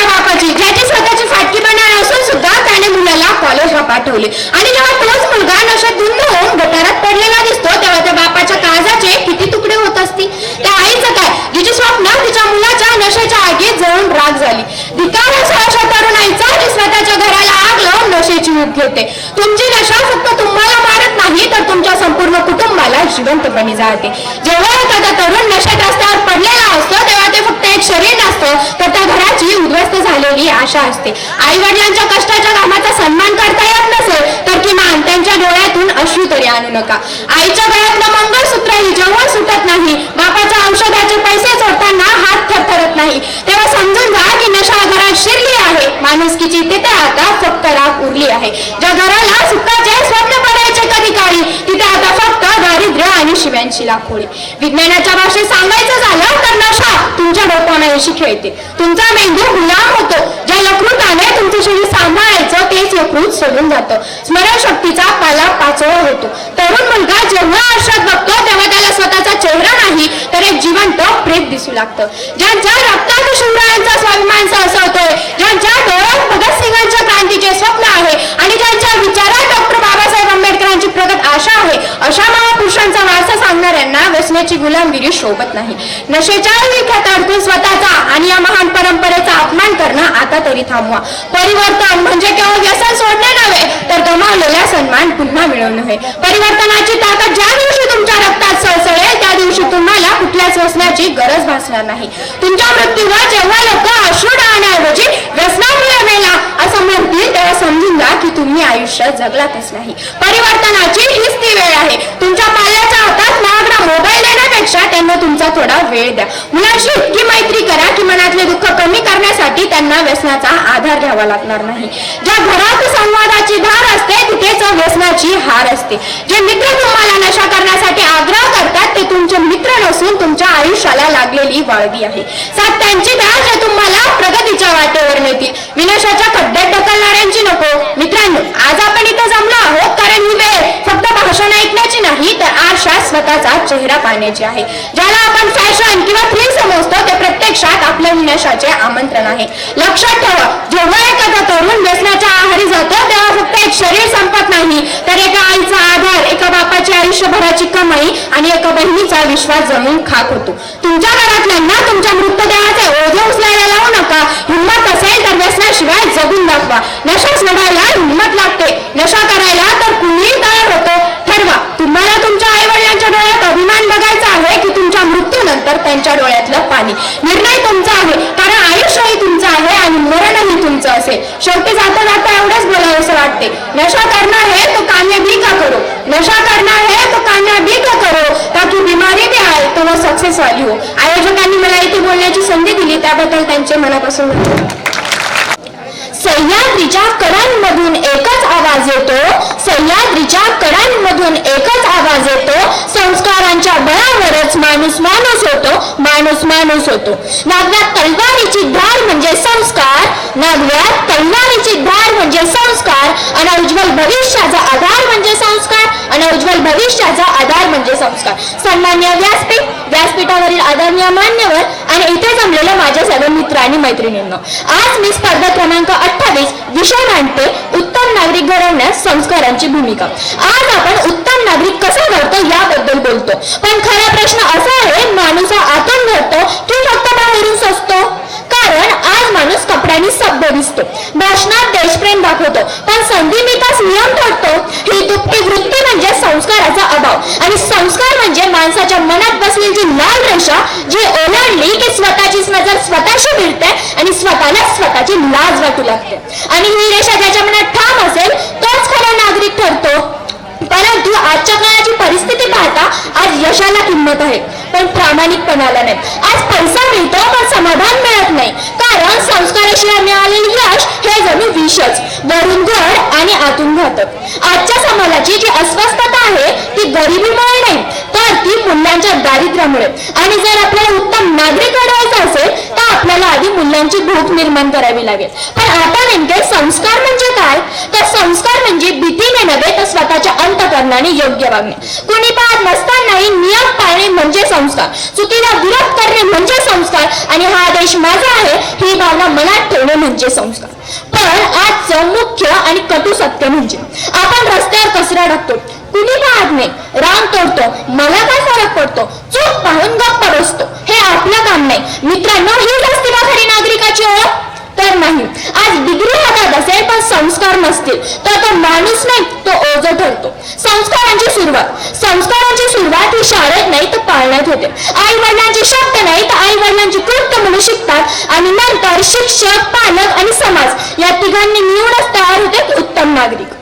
बापाची ज्याची स्वतःची फाटकी बनार असून सुद्धा त्याने मुलाला कॉलेजला पाठवले आणि जेव्हा तोच मुलगा नशेत धुंद होऊन गटारात पडलेला दिसतो, तेव्हा त्या बापाच्या काळजाचे किती तुकडे होत असतील. त्या आईचं काय, जिची स्वप्न तिच्या मुलाच्या नशेच्या आगीत जळून राख झाली. धिक्कार असो अशा तरुणाईचा जी स्वतःच्या घराला आग लावून नशेची ऊब घेते. तुमची नशा फक्त तुम्हाला मारत नाही, तर तुमच्या संपूर्ण कुटुंबाला जिवंतपणे जाळते. जेव्हा एखादा तरुण नशेत रस्त्यावर पडलेला असतो, तेव्हा ते फक्त एक शरीर नसतं, तर त्या घराची उद्ध्वस्त झालेली आशा असते. आई वडिलांच्या कष्टाच्या कामाचा सन्मान करता येत नसेल तर किमान त्यांच्या डोळ्यातून अश्रू तरी आणू नका. आईच्या गळ्यातलं मंगळसूत्रही जेव्हा सुटत नाही, बापाच्या औषधाचे पैसे सोडताना हात थरथरत नाही, तेव्हा समजून जा की नशा घरात शिरली आहे. माणुसकीची तिथे आता फक्त राख उरली आहे. ज्या घराला सुखाचे स्वप्न पडायचे कधी काळी, तिथे आता फक्त दारिद्र्य आणि शिव्यांची लाखोळी. विज्ञानाच्या भाषेत सांगायचं झालं तर नशा तुमच्या डोक्याशी खेळते. तुमचा मेंदू गुलाम होतो. ज्या यकृताने तुमचं शरीर सांभाळायचं तेच यकृत सोडून जातं. स्मरणशक्तीचा पाला पाचोळा होतो. तरुण मुलगा जेव्हा आरशात बघतो तेव्हा त्याला स्वतःचा चेहरा नाही तर एक जिवंत प्रेत दिसू लागतं. ज्यांच्या रक्तात शिवरायांचा स्वाभिमान सळसळतोय, ज्यांच्या डोळ्यात भगतसिंगांच्या क्रांतीचे स्वप्न आहे आणि ज्यांच्या विचारात डॉक्टर बाबासाहेब आंबेडकरांची प्रगत आशा आहे, अशा महापुरुषांचा वारसा सांगणाऱ्यांना व्यसनाची गुलामगिरी शोभत नाही. नशेच्या विख्यात अडकून स्वतःचा आणि या महान परंपरेचा अपमान करणं आता तरी थांबवा. परिवर्तन म्हणजे केवळ व्यसन सोडणे नव्हे, तर गमावलेला सन्मान पुन्हा मिळवणे होय. परिवर्तनाची ताकद ज्या दिवशी तुमच्या रक्तात सळसळेल त्या दिवशी तुम्हाला कुठल्याच व्यसनाची गरज भासणार नाही. तुमच्या मृत्यूवर जेव्हा लोक अश्रू डाळण्याऐवजी व्यसनामुळे मेला असं म्हणतील, तेव्हा समजून जा की तुम्ही आयुष्य जगलातच नाही. परिवर्तनाची हीच ती वेळ आहे. तुमच्या पाल्याच्या हातात महागडा मोबाईल देण्यापेक्षा त्यांना तुमचा थोडा वेळ द्या. मुलांशी इतकी मैत्री करा की मनातले दुःख कमी करण्यासाठी त्यांना व्यसनाचा आधार घ्यावा लागणार नाही. ज्या घरात संवादाची धार असते तिथेच व्यसनाची हार असते. जे मित्र तुम्हाला नशा करण्यासाठी आग्रह करतात ते तुमचे मित्र नसून तुमच्या आयुष्याला लागलेली वाळवी आहे. साथ त्यांची द्या जे तुम्हाला प्रगतीच्या वाटेवर नेतील, विनाशाच्या खड्ड्यात ढकलणाऱ्यांची नको. मित्रांनो, आज आपण इथे जमलो आहोत कारण ही वेळ फक्त भाषण ऐकण्याची नाही तर आरशात स्वतःचा चेहरा पाहण्याची आहे. ज्याला आपण फॅशन किंवा थ्रिल समजतो ते प्रत्यक्षात आपल्या विनाशाचे आमंत्रण आहे. लक्षात ठेवा, जेव्हा एखादा तरुण व्यसनाच्या आहारी जातो तेव्हा फक्त एक शरीर संपत नाही, तर एका आईचा आधार, एका बापाची आयुष्यभराची कमाई आणि एका बहिणीचा विश्वास जमून खाक होतो. तुमच्या घरातल्यांना तुमच्या मृतदेहाचे ओझे उचलायला लावू नका. हिंमत असेल तर व्यसनाशिवाय जगून दाखवा. नशा सोडायला हिंमत लागते, नशा करायला तर कुणीही तयार होतो. ठरवा, तुम्हाला तुमच्या आई वडिलांच्या डोळ्यात अभिमान बघायचा आहे की तुमच्या मृत्यूनंतर त्यांच्या डोळ्यातलं पाणी. निर्णय तुमचा आहे, कारण आयुष्यही तुमचं आहे आणि मरणही तुमचं असेल. शेवटी जाता जाता एवढंच बोलावंसं वाटते, नशा करना है तो कामयाबी का करो, नशा करना है तो कामयाबी का करो, ताकि बीमारी भी आए तो वो सक्सेस वाली हो. आयोजकांनी मला इथे बोलण्याची संधी दिली त्याबद्दल त्यांचे मनापासून सह्याद्रीच्या कडांमधून एकच आवाज येतो, सह्याद्रीच्या कडांमधून एकच आवाज येतो, संस्कारांच्या बळावरच माणूस माणूस होतो, माणूस माणूस होतो. नागव्यात तलवारीची धार म्हणजे संस्कार, नागव्यात तलवारीची धार म्हणजे संस्कार, आणि उज्ज्वल भविष्याचा आधार म्हणजे संस्कार, आणि उज्ज्वल भविष्याचा आधार म्हणजे संस्कार. सन्मान्य व्यासपीठ, व्यासपीठावरील आदरणीय मान्यवर आणि इथे जमलेल्या माझ्या सर्व मित्र आणि मैत्रिणींनो, आज मी स्पर्धा क्रमांक 28 विषय मांडते, उत्तम नागरिक घडवण्यात संस्कारांची भूमिका. आज आपण उत्तम नागरिक कसा घडतो याबद्दल बोलतो, पण खरा प्रश्न असा आहे, माणूस हा आतून घडतो की फक्त बाहेरून सजतो? कारण आज माणूस कपड्यांनी सभ्य दिसतो, भाषणात देशप्रेम दाखवतो, पण संधी मिळताच नियम तोडतो. ही दुपटी वृत्ती म्हणजे संस्काराचा अभाव, आणि संस्कार म्हणजे माणसाच्या मनात बसलेली जी लाल रेषा जी ओलांडली की स्वतःचीच नजर स्वतःशी भिडते आणि स्वतःला स्वतःची लाज वाटू लागते. आणि ही रेषा ज्याच्या मनात ठाम असेल तोच खरा नागरिक ठरतो. परंतु आजच्या काळाची परिस्थिती पाहता आज यशाला किंमत आहे पण प्रामाणिकपणाला नाही. आज पैसा मिळतो पण समाधान मिळत नाही, कारण संस्काराशिवाय मिळालेले यश हे जणू विषच, वरून गोड आणि आतून घातक. आजच्या समाजाची जी अस्वस्थता आहे ती गरिबीमुळे नाही तर ती मूल्यांच्या दारिद्र्यामुळे. आणि जर आपल्याला उत्तम नागरिक घडवायचा असेल तर आपल्याला आधी मूल्यांची भूक निर्माण करावी लागेल. पण आता नेमके संस्कार म्हणजे काय? तर संस्कार म्हणजे भीतीने नव्हे तर स्वतःच्या अंतःकरणाने योग्य वागणे. कुणी पाहत नसतानाही नियम पाळणे म्हणजे संस्कार, चुकीला विरोध करणे म्हणजे संस्कार, आणि हा देश माझा आहे ही भावना मनात ठेवणे म्हणजे संस्कार. पण आजचं मुख्य आणि कटू सत्य म्हणजे आपण रस्त्यावर कचरा टाकतो, कुणी पाहत नाही, रांग तोडतो, मला काय फरक पडतो, चूक पाहून गप्प बसतो, हे आपलं काम नाही. मित्रांनो, हीच असते का खरी नागरिकाची ओळख? तर नाही. आज डिग्री हातात असेल पण संस्कार नसतील तर तो माणूस नाही, तो ओझं ठरतो. संस्कारांची सुरुवात ही शाळेत नाही तर पाळण्यात होते. आई वडिलांचे शब्द नाही तर आई वडिलांची कृत्य म्हणून शिकतात, आणि नंतर शिक्षक, पालक आणि समाज या तिघांनी मिळूनच तयार होते उत्तम नागरिक.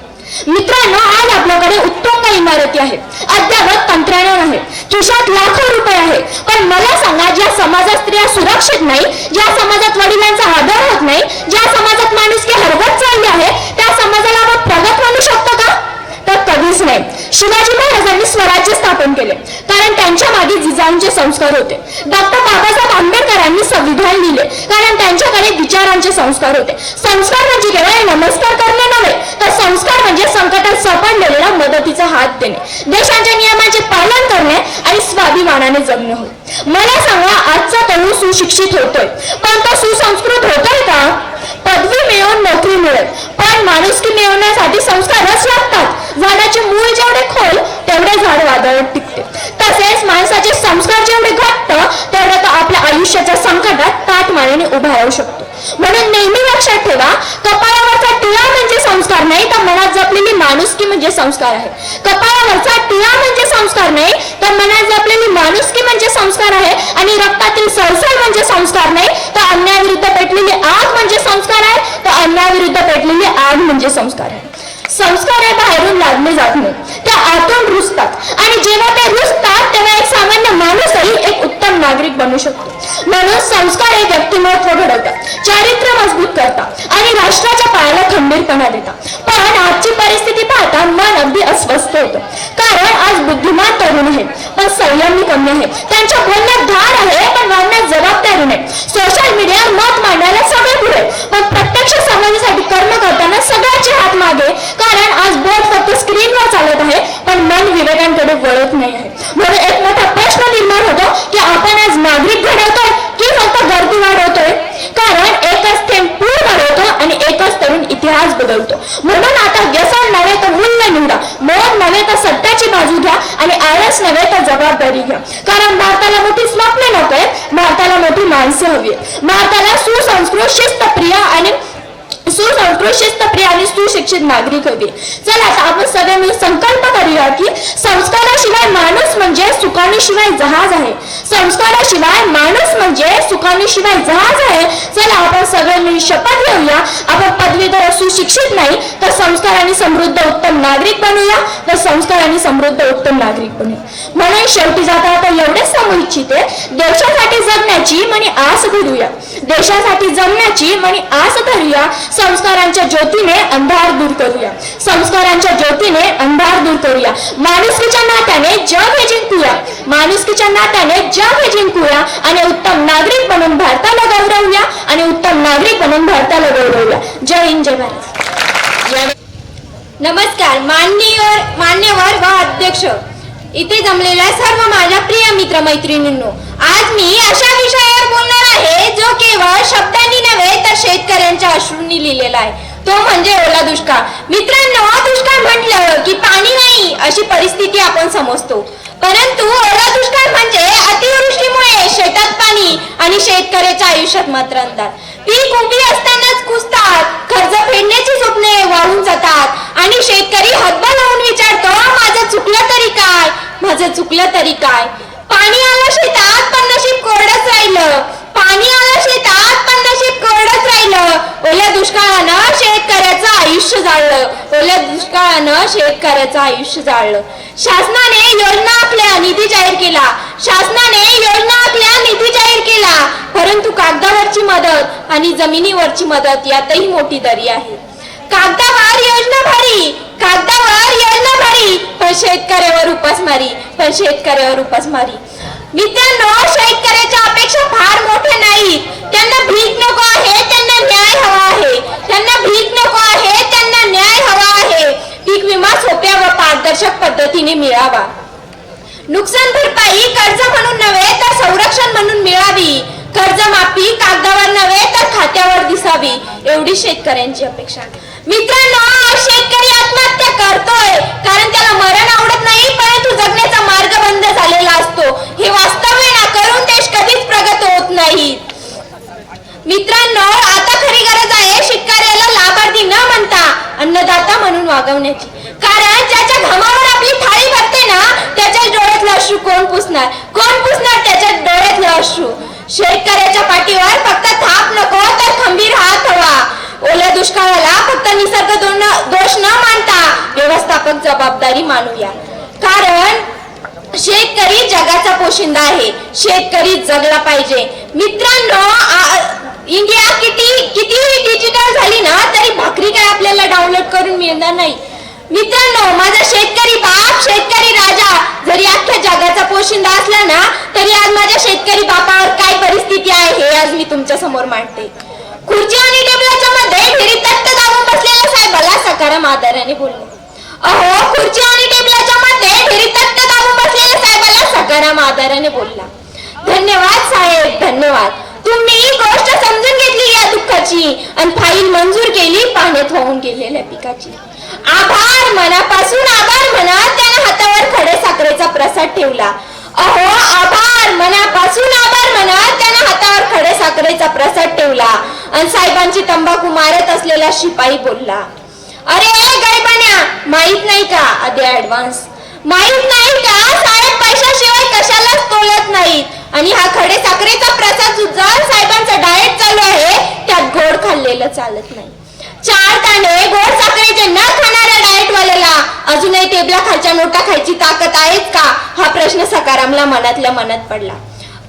मित्रांनो, आज आपल्याकडे उत्तुंग इमारती आहेत, अद्यावत तंत्रज्ञान आहे, खिशात लाखो रुपये आहे, पण मला सांगा, ज्या समाजात स्त्रिया सुरक्षित नाही, ज्या समाजात वडिलांचा आदर होत नाही, ज्या समाजात माणुसकी हरवत चालली आहे, त्या समाजाला आपण प्रगत म्हणू शकतो का? तर कधीच नाही. शिवाजी महाराजांनी स्वराज्य स्थापन केले कारण त्यांच्या मागे जिजाऊंचे संस्कार होते. डॉक्टर बाबासाहेब आंबेडकरांनी संविधान लिहिले कारण त्यांच्याकडे विचारांचे संस्कार होते. संस्कार म्हणजे केवळ नमस्कार करणे नव्हे तर संस्कार म्हणजे संकटात सापडलेल्या मदतीचा हात देणे, देशाच्या नियमांचे पालन करणे आणि स्वाभिमानाने जगणे होय. मला सांगा, आजचा तरुण सुशिक्षित होतोय पण तो सुसंस्कृत होतोय का? पदवी मिळवून नोकरी मिळेल पण माणुसकी मिळवण्यासाठी संस्कारच लागतात. झाडाचे मूळ जेवढे खोल तेवढे झाड वादळात टिकते. तसेच माणसाचे संस्कार जेवढे घट्ट तेवढे तो आपल्या आयुष्याच्या संकटात ताठ मानेने उभा राहू शकतो. म्हणून नेहमी लक्षात ठेवा, कपाळावरचा टिळा म्हणजे संस्कार नाही तर मनात जपलेली माणुसकी म्हणजे संस्कार आहे. कपाळावरचा टिळा म्हणजे संस्कार नाही तर मनात जपलेली माणुसकी म्हणजे संस्कार आहे, आणि रक्तातील सळसळ म्हणजे संस्कार नाही तर अन्यायाविरुद्ध पेटलेली आग म्हणजे संस्कार आहे, तर अन्यायाविरुद्ध पेटलेली आग म्हणजे संस्कार आहे. संस्कार हे बाहेरून लादले जात नाही, त्या आतून रुजतात, आणि जेव्हा ते रुजतात तेव्हा एक सामान्य माणूसही एक उत्तम नागरिक बनू शकतो. म्हणून संस्कार हे व्यक्तिमत्व घडवतात, चारित्र्य मजबूत करतात आणि राष्ट्राच्या पायाला खंबीरपणा देतात. पण आजची परिस्थिती पाहता मन अगदी अस्वस्थ होतं, कारण आज बुद्धिमान तरुण आहेत पण संयमी कमी आहे, त्यांच्या बोलण्यात धार आहे पण वागण्यात जबाबदारी नाही. सोशल मीडियावर मत मांडायला सगळे पुढे पण प्रत्यक्ष समाजासाठी कर्म करताना सगळ्यांचे हात मागे, कारण आज बोट फक्त स्क्रीनवर चालत आहे पण मन विवेकांकडे वळत नाही आहे. म्हणून एक मोठा प्रश्न निर्माण होतो की आपण आज नागरिक घडवतोय की फक्त गर्दी वाढवतोय? कारण एकच थेंब पूर वाढवतो आणि एकच तरुण इतिहास बदलतो. म्हणून आता व्यसन नव्हे तर मूल्य निवडा, मोह नव्हे तर सत्याची बाजू घ्या, आणि आळस नव्हे तर जबाबदारी घ्या. कारण भारताला मोठी स्वप्ने नकोय, भारताला मोठी माणसे हवी. भारताला शिस्तप्रिय आणि सुशिक्षित नागरिक हवे. चला आता आपण सगळे मिळून संकल्प करूया की संस्काराशिवाय माणूस म्हणजे सुकाणीशिवाय जहाज आहे. संस्काराशिवाय माणूस म्हणजे सुखानीशिवाय जहाज आहे. चला आपण सगळे मिळून शपथ घेऊया, आपण पदवीधर असू शिक्षित नाही तर संस्काराने समृद्ध उत्तम नागरिक बनूया, तर संस्काराने समृद्ध उत्तम नागरिक बनूया. म्हणून शेवटी जाता आता एवढेच सांगू इच्छिते, देशासाठी जगण्याची म्हणे आस धरूया, देशासाठी जगण्याची म्हणे आस धरूया, संस्कारांच्या ज्योतीने अंधार दूर करूया, संस्कारांच्या ज्योतीने अंधार दूर करूया. माणुसकीच्या नात्याने जग हे जिंकूया, माणुसकीच्या नात्याने जग हे जिंकूया आणि उत्तम नागरिक बनून भारताला गौरवूया, आणि उत्तम नागरिक बनून भारताला गौरवूया. जय हिंद, जय भारत. नमस्कार मान्यवर व अध्यक्ष, इथे जमलेल्या सर्व माझ्या प्रिय मित्र मैत्रिणींनो, आज मी अशा विषयावर बोलणार आहे जो केवळ शब्दांनी नव्हे तर शेतकऱ्यांच्या अश्रूंनी लिहिलेला आहे, तो म्हणजे ओला दुष्काळ. मित्रांनो, दुष्काळ म्हटलं की पाणी नाही अशी परिस्थिती आपण समजतो, परंतु ओला दुष्काळ म्हणजे अतिवृष्टीमुळे शेतात पाणी आणि शेतकऱ्याच्या आयुष्यात मात्र अंधार. पीक उभी असतानाच कुसतात, कर्ज फेडण्याची स्वप्ने वाहून जातात आणि शेतकरी हातभार लावून विचारतो, माझं चुकलं तरी काय, माझं चुकलं तरी काय. पाणी आलं शेतात पण नशीब कोरडच राहिलं, पाणी आलं शेतात पण नशीब कोरडच राहिलं. ओल्या दुष्काळानं शेतकऱ्याचं आयुष्य जाळलं, ओल्या दुष्काळानं शेतकऱ्याचं आयुष्य जाळलं. शासनाने योजना आखल्या, निधी जाहीर केला, शासनाने योजना आखल्या, निधी जाहीर केला, परंतु कागदावरची मदत आणि जमिनीवरची मदत यातही मोठी दरी आहे. कागदावर योजना भारी, कागदावर योजना भारी, पण शेतकऱ्यावर उपासमारी, पण शेतकऱ्यावर उपासमारी. मित्रांनो, शेतकऱ्याच्या अपेक्षा फार मोठ्या नाहीत, त्यांना भीक नको आहे, त्यांना न्याय हवा आहे, त्यांना भीक नको आहे, त्यांना न्याय हवा आहे. पीक विमा सोप्या व पारदर्शक पद्धतीने मिळावा, नुकसान भरपाई कर्ज म्हणून नव्हे तर संरक्षण म्हणून मिळावी, कर्जमाफी कागदावर नव्हे तर खात्यावर दिसावी, एवढी शेतकऱ्यांची अपेक्षा. मित्रांनो, शेतकरी आत्महत्या करतोय कारण त्याला मरण आवडत नाही, परंतु जगण्याचा मार्ग बंद झालेला असतो. हे वास्तव्य नाकारून देश कधीच प्रगत होत नाही. मित्रांनो, आता खरी गरज आहे शेतकऱ्याला लाभार्थी न म्हणता अन्नदाता म्हणून वागवण्याची, कारण ज्याच्या घामावर आपली थाळी भरते ना, त्याच्या डोळ्यातलं अश्रू कोण पुसणार, कोण पुसणार त्याच्या डोळ्यातलं अश्रू. शेतकऱ्याच्या पाठीवर फक्त थाप नको तर खंबीर हात हवा. ओल्या दुष्काळाला फक्त निसर्ग दोष न मानता व्यवस्थापक जबाबदारी मानूया, कारण शेतकरी जगाचा पोशिंदा आहे, शेतकरी जगला पाहिजे. मित्रांनो, इंडिया कितीही डिजिटल झाली ना तरी भाकरी काय आपल्याला डाउनलोड करून मिळणार नाही. मित्रांनो, माझा शेतकरी बाप, शेतकरी राजा जरी अख्ख्या जगाचा पोशिंदा असला ना तरी आज माझ्या शेतकरी बापावर काय परिस्थिती आहे हे आज मी तुमच्या समोर मांडते. खुर्ची आणि टेबलाच्या मध्ये ढेरी तट्ट दाबून बसलेल्या साहेबाला सकाराम आदराने बोलले. अहो, खुर्ची आणि टेबलाच्या मध्ये ढेरी तट्ट दाबून बसलेल्या साहेबाला सकाराम आदराने बोलला. धन्यवाद साहेब, धन्यवाद. तुम्ही गोष्ट समजून घेतली या दुःखाची आणि फाईल मंजूर केली पाण्यात वाहून गेलेल्या पिकाची. आभार, मनापासून आभार म्हणत त्याने हातावर खडे साखरेचा प्रसाद ठेवला. अहो, आभार, मनापासून आभार म्हणत त्याने हातावर खडे साखरेचा प्रसाद ठेवला आणि साहेबांची तंबाखू मारत असलेला शिपाई बोलला, अरे गरीबान्या, माहित नाही का आधी ऍडव्हान्स, माहित नाही का साहेब पैशाशिवाय कशालाच तोलत नाहीत आणि हा खडे साखरेचा प्रसाद सुद्धा साहेबांचा डाएट चालू आहे, त्यात गोड खाल्लेलं चालत नाही. 4 दाणे गोड साखरेचे न खाणाऱ्या डाएटवाल्याला अजूनही टेबला खालच्या नोटा खायची ताकद आहेच का, हा प्रश्न सकारामला मनातल्या मनात पडला.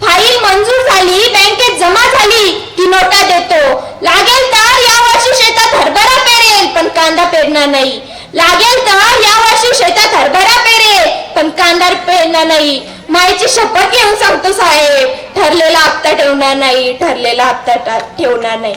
फाईल मंजूर झाली, बँकेत जमा झाली की नोटा देतो. लागेल तर यावर्षी शेतात हरभरा पेरेल पण कांदा पेरणार नाही, लागेल तर यावर्षी शेतात हरभरा पेरेल पण कांदा पेरणार नाही. माईची शपथ घेऊन सांगतो साहेब, ठरलेला हप्ता ठेवणार नाही, ठरलेला हप्ता ठेवणार नाही.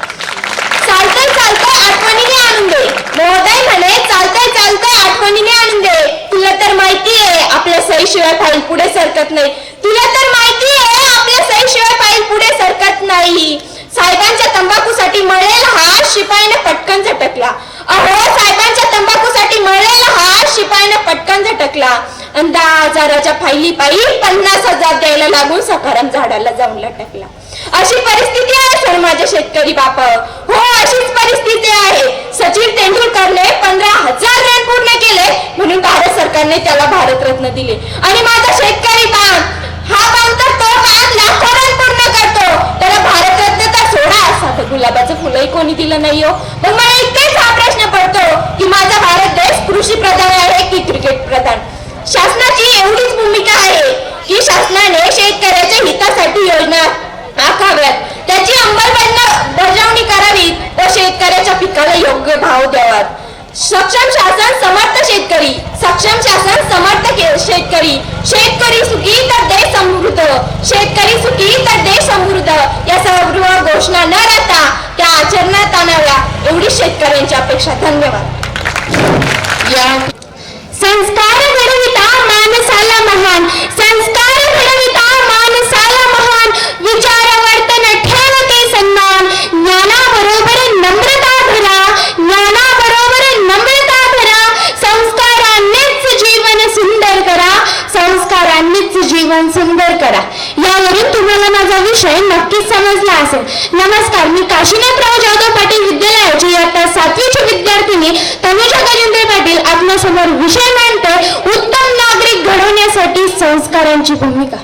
चालतंय चालतंय आठवणीने आणून दे, महोदय म्हणे, चालतंय चालतंय आठवणीने आणून दे. तुला तर माहितीये आपल्या सहीशिवाय फाईल पुढे सरकत नाही, तुला तर माहितीये आपल्या सहीशिवाय फाईल पुढे सरकत नाही. साहेबांच्या तंबाखूसाठी मळलेला हात शिपाईने पटकन झटकला. अहो, साहेबांच्या तंबाखूसाठी मळलेला हात शिपाईने पटकन झटकला आणि 10,000च्या फाईली पायी 50,000 द्यायला लागून सकाराम झाडाला जाऊन लटकला. अशी परिस्थिती आहे सर माझ्या शेतकरी बापा, हो अशीच परिस्थिती आहे. सचिन तेंडुलकरने 15,000 रन पूर्ण केले म्हणून भारत सरकारने त्याला भारतरत्न दिले आणि माझा शेतकरी बांध हा बांध तर तो बांध लाखो रन पूर्ण करतो, त्याला नहीं हो. मग मला इतकेच हा प्रश्न पडतो की माझा भारत देश कृषी प्रधान आहे की क्रिकेट प्रधान. शासनाची एवढीच भूमिका आहे की शासनाने शेतकऱ्याच्या हितासाठी योजना आखाव्यात, त्याची अंमलबजावणी करावी व शेतकऱ्याच्या पिकाला योग्य भाव द्यावा. सक्षम शासन समर्थ शेतकरी, सक्षम शासन समर्थ शेतकरी, शेतकरी सुखी तर देश समृद्ध, शेतकरी सुखी तर देश समृद्ध या सर्व घोषणा न राहता त्या आचरणात आणाव्या एवढी शेतकऱ्यांची अपेक्षा. धन्यवाद. संस्कार घडविता माणसाला महान, संस्कार घडविता माणसाला महान, विचार वर्तन ठेवते सन्मान, ज्ञानाबरोबर नम्रता धरा, ज्ञानाबरोबर नम्रता धरा, संस्कारांनीच जीवन सुंदर करा, संस्कारांनीच जीवन सुंदर करा. यावरून तुम्हाला माझा विषय नक्कीच समजला असेल. नमस्कार, मी काशीनाथराव जाधव पाटील विद्यालयाची इयत्ता 7वीची विद्यार्थिनी तनुजा गजेंद्र पाटील आपल्यासमोर विषय मांडते, उत्तम नागरिक घडवण्यासाठी संस्कारांची भूमिका.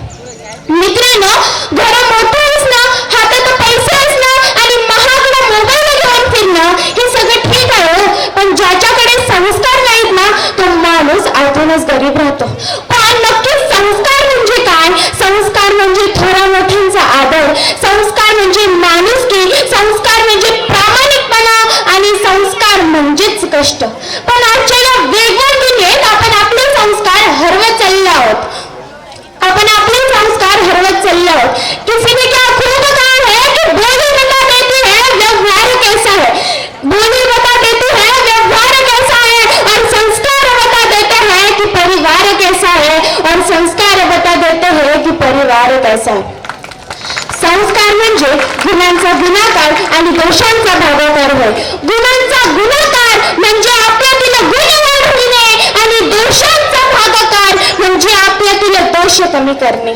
मित्रांनो, घर मोठं असणं, हातात पैसे असणं आणि महागडा मोबाईल घेऊन फिरणं हे सगळं ठीक आहे, पण ज्याच्याकडे संस्कार नाहीत ना तो माणूस आतूनच गरीब राहतो. पण नक्कीच संस्कार म्हणजे काय? संस्कार म्हणजे थोड्या मोठ्यांचा आदर, संस्कार म्हणजे माणुसकी, संस्कार म्हणजे प्रामाणिकपणा आणि संस्कार म्हणजेच कष्ट. पण आजच्या या वेगवान दुनियेत आपण आपले संस्कार हरवत चालले आहोत. आपण आपले संस्कार हरवत चालले आहोत. किसी ने क्या खूब कहा है कि बोली बता देती है व्यवहार कैसा है, बोली बता देती है व्यवहार कैसा है, और संस्कार बता देते हैं कि परिवार कैसा है, और संस्कार बता देते हैं कि परिवार कैसा है. संस्कार म्हणजे गुणांचा गुणाकार आणि दोषांचा भागाकार होय. गुणांचा गुणाकार म्हणजे आपल्यातील गुण वाढविणे आणि दोषांचा भागाकार म्हणजे आपल्यातील दोष कमी करणे.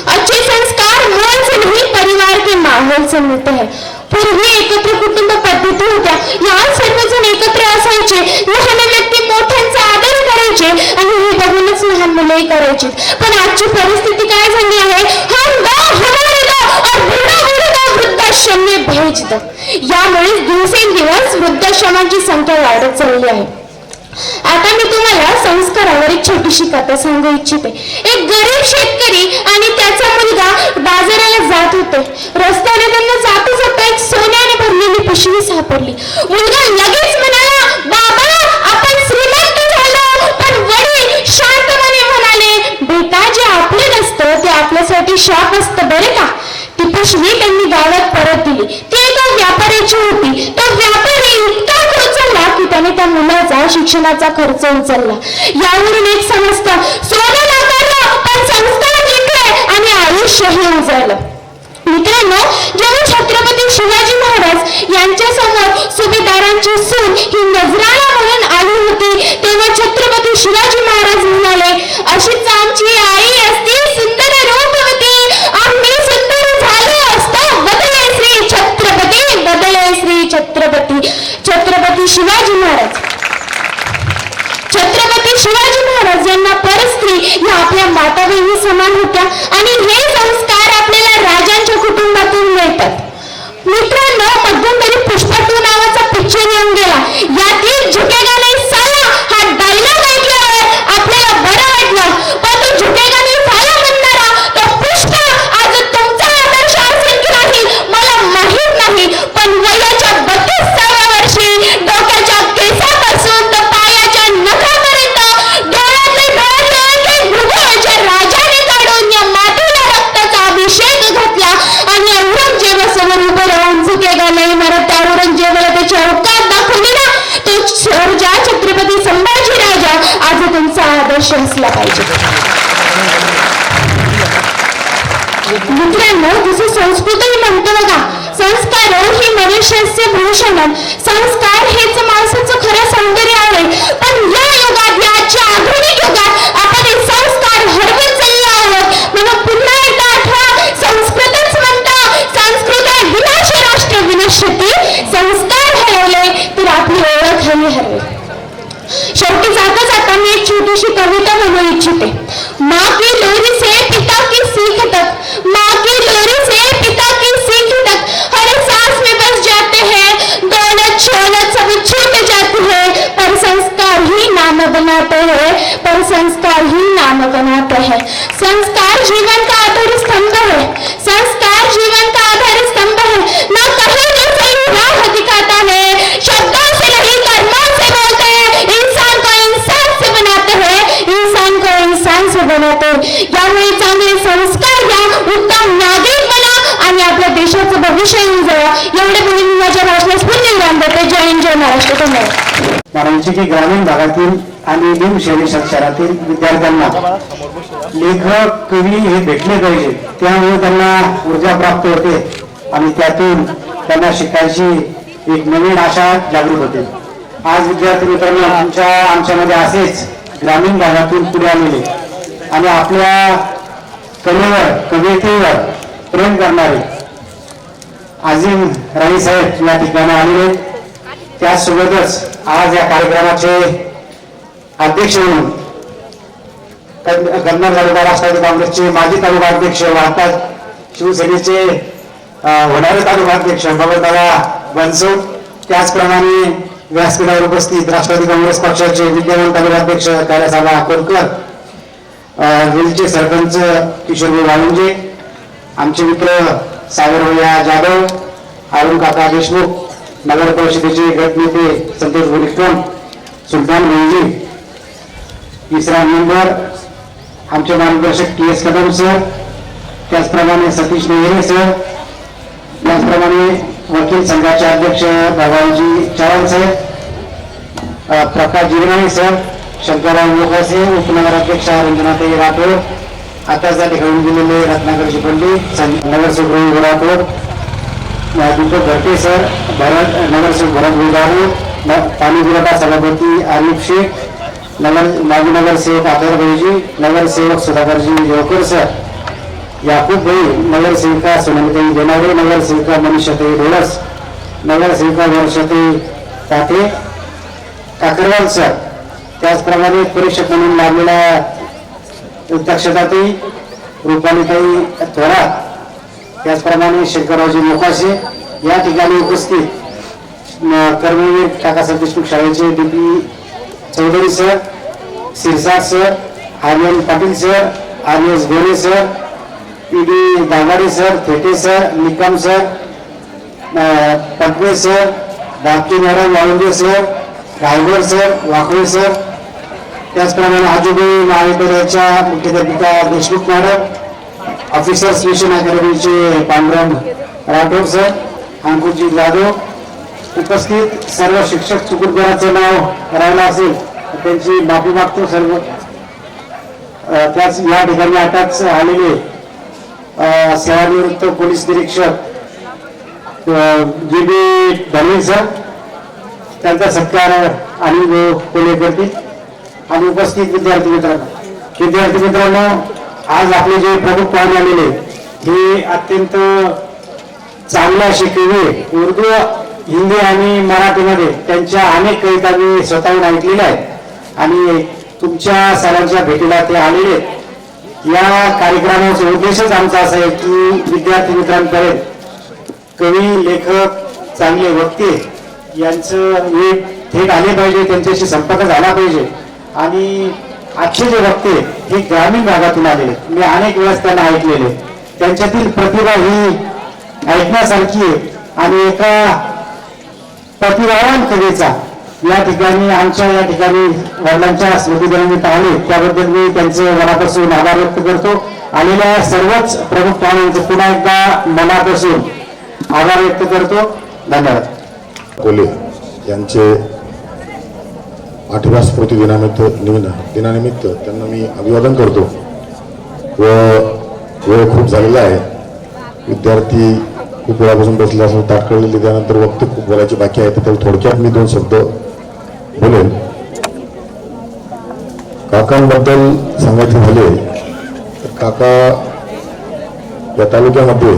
अच्छे संस्कार मोल से नहीं परिवार के माहौल से मिलते हैं. पूर्वी एकत्र कुटुंब पद्धती होत्या. लहान सर्वजण एकत्र असायचे, लहान व्यक्ती मोठ्यांचा आदर करायचे आणि हे बघूनच लहान मुलंही करायची. पण आजची परिस्थिती काय झाली आहे? हम दो हमारे दो और बूढ़ा बूढ़ा वृद्धाश्रम में भेज दो. यामुळे दिवसेंदिवस वृद्धाश्रमांची संख्या वाढत चालली आहे. आता मी तुम्हाला संस्कारावर एक छोटीशी कथा सांगू इच्छिते. एक गरीब शेतकरी आणि त्याचा मुलगा बाजाराला जात होते. रस्त्याने त्यांना जाता जाता एक सोन्याने भरलेली पिशवी सापडली. मुलगा लगेच म्हणाला, बाबा आपण श्रीमंत झालो. पण वडील शांतपणे म्हणाले, बेटा जे आपले नसतं ते आपल्यासाठी शाप असतं बरे का. ती पिशवी त्यांनी गावात परत दिली. ती एका व्यापाऱ्याची होती. तो व्यापारी इतका खर्चला की त्याने त्या मुलाचा शिक्षणाचा खर्च उचलला. यावरून एक समजतं, सोनं नाकारलं पण संस्कार जिंकले आणि आयुष्यही उजळलं. मित्रांनो, जेव्हा छत्रपती शिवाजी महाराज यांच्या समोर सुभेदारांची सून ही नजराणा म्हणून आली होती, तेव्हा छत्रपती शिवाजी महाराज म्हणाले, अशीच आमची आई असती सुंदर रूपवती, आम्ही सुंदर झालो असतो. बदले श्री छत्रपती, बदले श्री छत्रपती. छत्रपती शिवाजी महाराज, छत्रपती शिवाजी महाराज यांना परस्त्री या आपल्या माता बहिणी समान होत्या आणि हे संस्कार आपल्याला राजांच्या कुटुंबातून मिळतात. मित्रांनो, मध्यंतरी पुष्पा 2 नावाचा पिक्चर येऊन गेला. यातील झुकेगा नहीं साला हा डायलॉग ऐकल्यावर आपल्याला बरं वाटलं, पण तो झुकेगा नहीं साला म्हणणारा तो पुष्पा आज तुमचा आदर्श असेल की नाही मला माहित नाही. पण वयाच्या 32व्या वर्षी डोक्याच्या केसापासून तर पायाच्या नखापर्यंत डोळ्यातले डोळे मृगाच्या राजाने काढून या मातीला रक्ताचा अभिषेक घातला आणि औरंगजेबासमोर उभं राहून झुकेगा नाही म्हणत त्या औरंगजेबाला त्याची अवकात दाखवली ना, तो सर्जा छत्रपती संभाजी राजा आज तुमचा आदर्श असला पाहिजे. मित्रांनो, जसं संस्कृतही म्हणतो बघा, संस्कार ही मनुष्याचे भूषण. संस्कार हेच माणसाचं खरं सौंदर्य आहे. पण या युगात, याच्या आधुनिक युगात आपण हे संस्कार हरवत चालले आहोत. म्हणून पुन्हा एकदा आठवा, संस्कृतच म्हणतं, संस्कृत विनाश राष्ट्र विनश्यती. संस्कार हरवले तर आपली ओळखही हरवली. शेवटी जाता जाता मी एक छोटीशी कविता म्हणू इच्छिते. माँ की लोरी से पिता की सीख तक, माँ की लोरी से पिता की सीख तक, हर सांस में बस जाते हैं संस्कार ही नाम बनाते हैं। संस्कार जीवन का आधार स्तंभ है। संस्कार जीवन का आधार स्तंभ है। ना कहने से ही राह दिखाता है, शब्दों से नहीं कर्मों से बोलते हैं। इंसान को इंसान से बनाते हैं, इंसान को इंसान से बनाते हैं। यामुळे चांगले संस्कार घ्या, उत्तम नागरिक बना आणि आपल्या देशाचं भविष्य उजळवा. एवढे बोलून मी माझ्या भाषणास पूर्णविराम देते. जय हिंद, जय महाराष्ट्र. धन्यवाद. मानवांची की ग्रामीण भागातील आणि निम शहरी शहरातील विद्यार्थ्यांना लेखक कवी हे भेटले पाहिजे. त्यामुळे त्यांना ऊर्जा प्राप्त होते आणि त्यातून त्यांना शिकायची एक नवीन आशा जागृत होते. आज विद्यार्थी मित्रांनो आमच्यामध्ये असेच ग्रामीण भागातून पुढे आलेले आणि आपल्या कलेवर कवितेवर प्रेम करणारे आजिम राणी साहेब या ठिकाणी आलेले. त्यासोबतच आज या कार्यक्रमाचे अध्यक्ष म्हणून कन्नड तालुका राष्ट्रवादी काँग्रेसचे माजी तालुका अध्यक्ष, वार्ता शिवसेनेचे होणारे तालुका अध्यक्ष बबनदादा बनसोड, त्याचप्रमाणे व्यासपीठावर उपस्थित राष्ट्रवादी काँग्रेस पक्षाचे विद्यमान तालुका अध्यक्ष कैलासदादा कोरकर, वेलचे सरपंच किशोरभाऊ वाळुंजे, आमचे मित्र सागरभैया जाधव, अरुण काका देशमुख, नगर परिषदेचे गटनेते संतोष बोलिकम, सुलतान भाईजी, विश्राम मेंबर आमचे मार्गदर्शक TS कदम सर, त्याचप्रमाणे सतीश नेहरे सर, त्याचप्रमाणे वकील संघाचे अध्यक्ष भगवानजी चव्हाण साहेब, प्रकाश जिरमाणी सर, शंकरराव मोकासे, उपनगराध्यक्ष रंजनाताई राठोड, आता त्या ठिकाणी गेलेले रत्नाकरजी पंडित, नगरसेवक रवी राठोड, दीपक घरटे सर, नगरसेवक भरत गुलदारू, पाणी पुरवठा सभापती आरिफ शेख, माजी नगरसेवक आदर भाईजी, नगरसेवक सुधाकरजी देवकर सर, याकूब भाई, नगरसेविका सोनमताई देनाडे, नगरसेविका मनीषाताई ढोळस, नगरसेविका वर्षाताई काटे काकरवाल सर, त्याचप्रमाणे परीक्षक म्हणून लाभलेल्या दक्षताताई रुपालीताई थोरात, त्याचप्रमाणे शंकररावजी मोकाशे या ठिकाणी उपस्थित कर्मवीर काकासाहेब देशमुख शाळेचे DP Chaudhari sir, Sirsat sir, Aryan Patil sir, RS Gore sir, PD Dagade sir, Thete sir, Nikam sir, Patwe sir, धाकटी madam Walunje sir, Raigad sir, Wakale sir, त्याचप्रमाणे आजूबाई महाविद्यालयाच्या मुख्याध्यापिका देशमुख मॅडम, ऑफिसर्स मिशन अकॅडमीचे पांडुरंग राठोड सर, अंकुरजी जाधव, उपस्थित सर्व शिक्षक चुकूनकरांचे नाव राहिलं असेल त्यांची माफी मागतो सर्व. त्याच या ठिकाणी आताच आलेले सेवानिवृत्त पोलीस निरीक्षक GB धनवे सर, त्यांचा सत्कार आणि कोले करतील. आणि उपस्थित विद्यार्थी मित्रांनो, आज आपले जे प्रमुख पाहुणे आलेले हे अत्यंत चांगल्या शिकवे उर्दू, हिंदी आणि मराठीमध्ये त्यांच्या अनेक कविता मी स्वतःहून ऐकलेल्या आहेत आणि तुमच्या सर्वांच्या भेटीला ते आलेले. या कार्यक्रमाचा उद्देशच आमचा असा आहे की विद्यार्थी मित्रांपर्यंत कवी, लेखक, चांगले वक्ते यांचं हे थेट आले पाहिजे, त्यांच्याशी संपर्क झाला पाहिजे. आणि आजचे जे वक्ते हे ग्रामीण भागातून आलेले, मी अनेक वेळेस त्यांना ऐकलेले, त्यांच्यातील प्रतिभा ही ऐकण्यासारखी आहे. आणि एका प्रतिभावान कवीचा या ठिकाणी आमच्या या ठिकाणी वडिलांच्या स्मृतिदिनानिमित्त आले, त्याबद्दल मी त्यांचे मनापासून आभार व्यक्त करतो. आलेल्या सर्वच प्रमुख पाहुण्यांचे पुन्हा एकदा मनापासून आभार व्यक्त करतो. धन्यवाद. कोले यांचे 8व्या स्मृती दिनानिमित्त त्यांना मी अभिवादन करतो. व वेळ खूप झालेला आहे, विद्यार्थी खूप वेळापासून बसले असं तात्काळ त्यानंतर वक्ते खूप बोलायचे बाकी आहे, तर थोडक्यात मी 2 शब्द बोलेन. काकांबद्दल सांगायचे झाले तर काका या तालुक्यामध्ये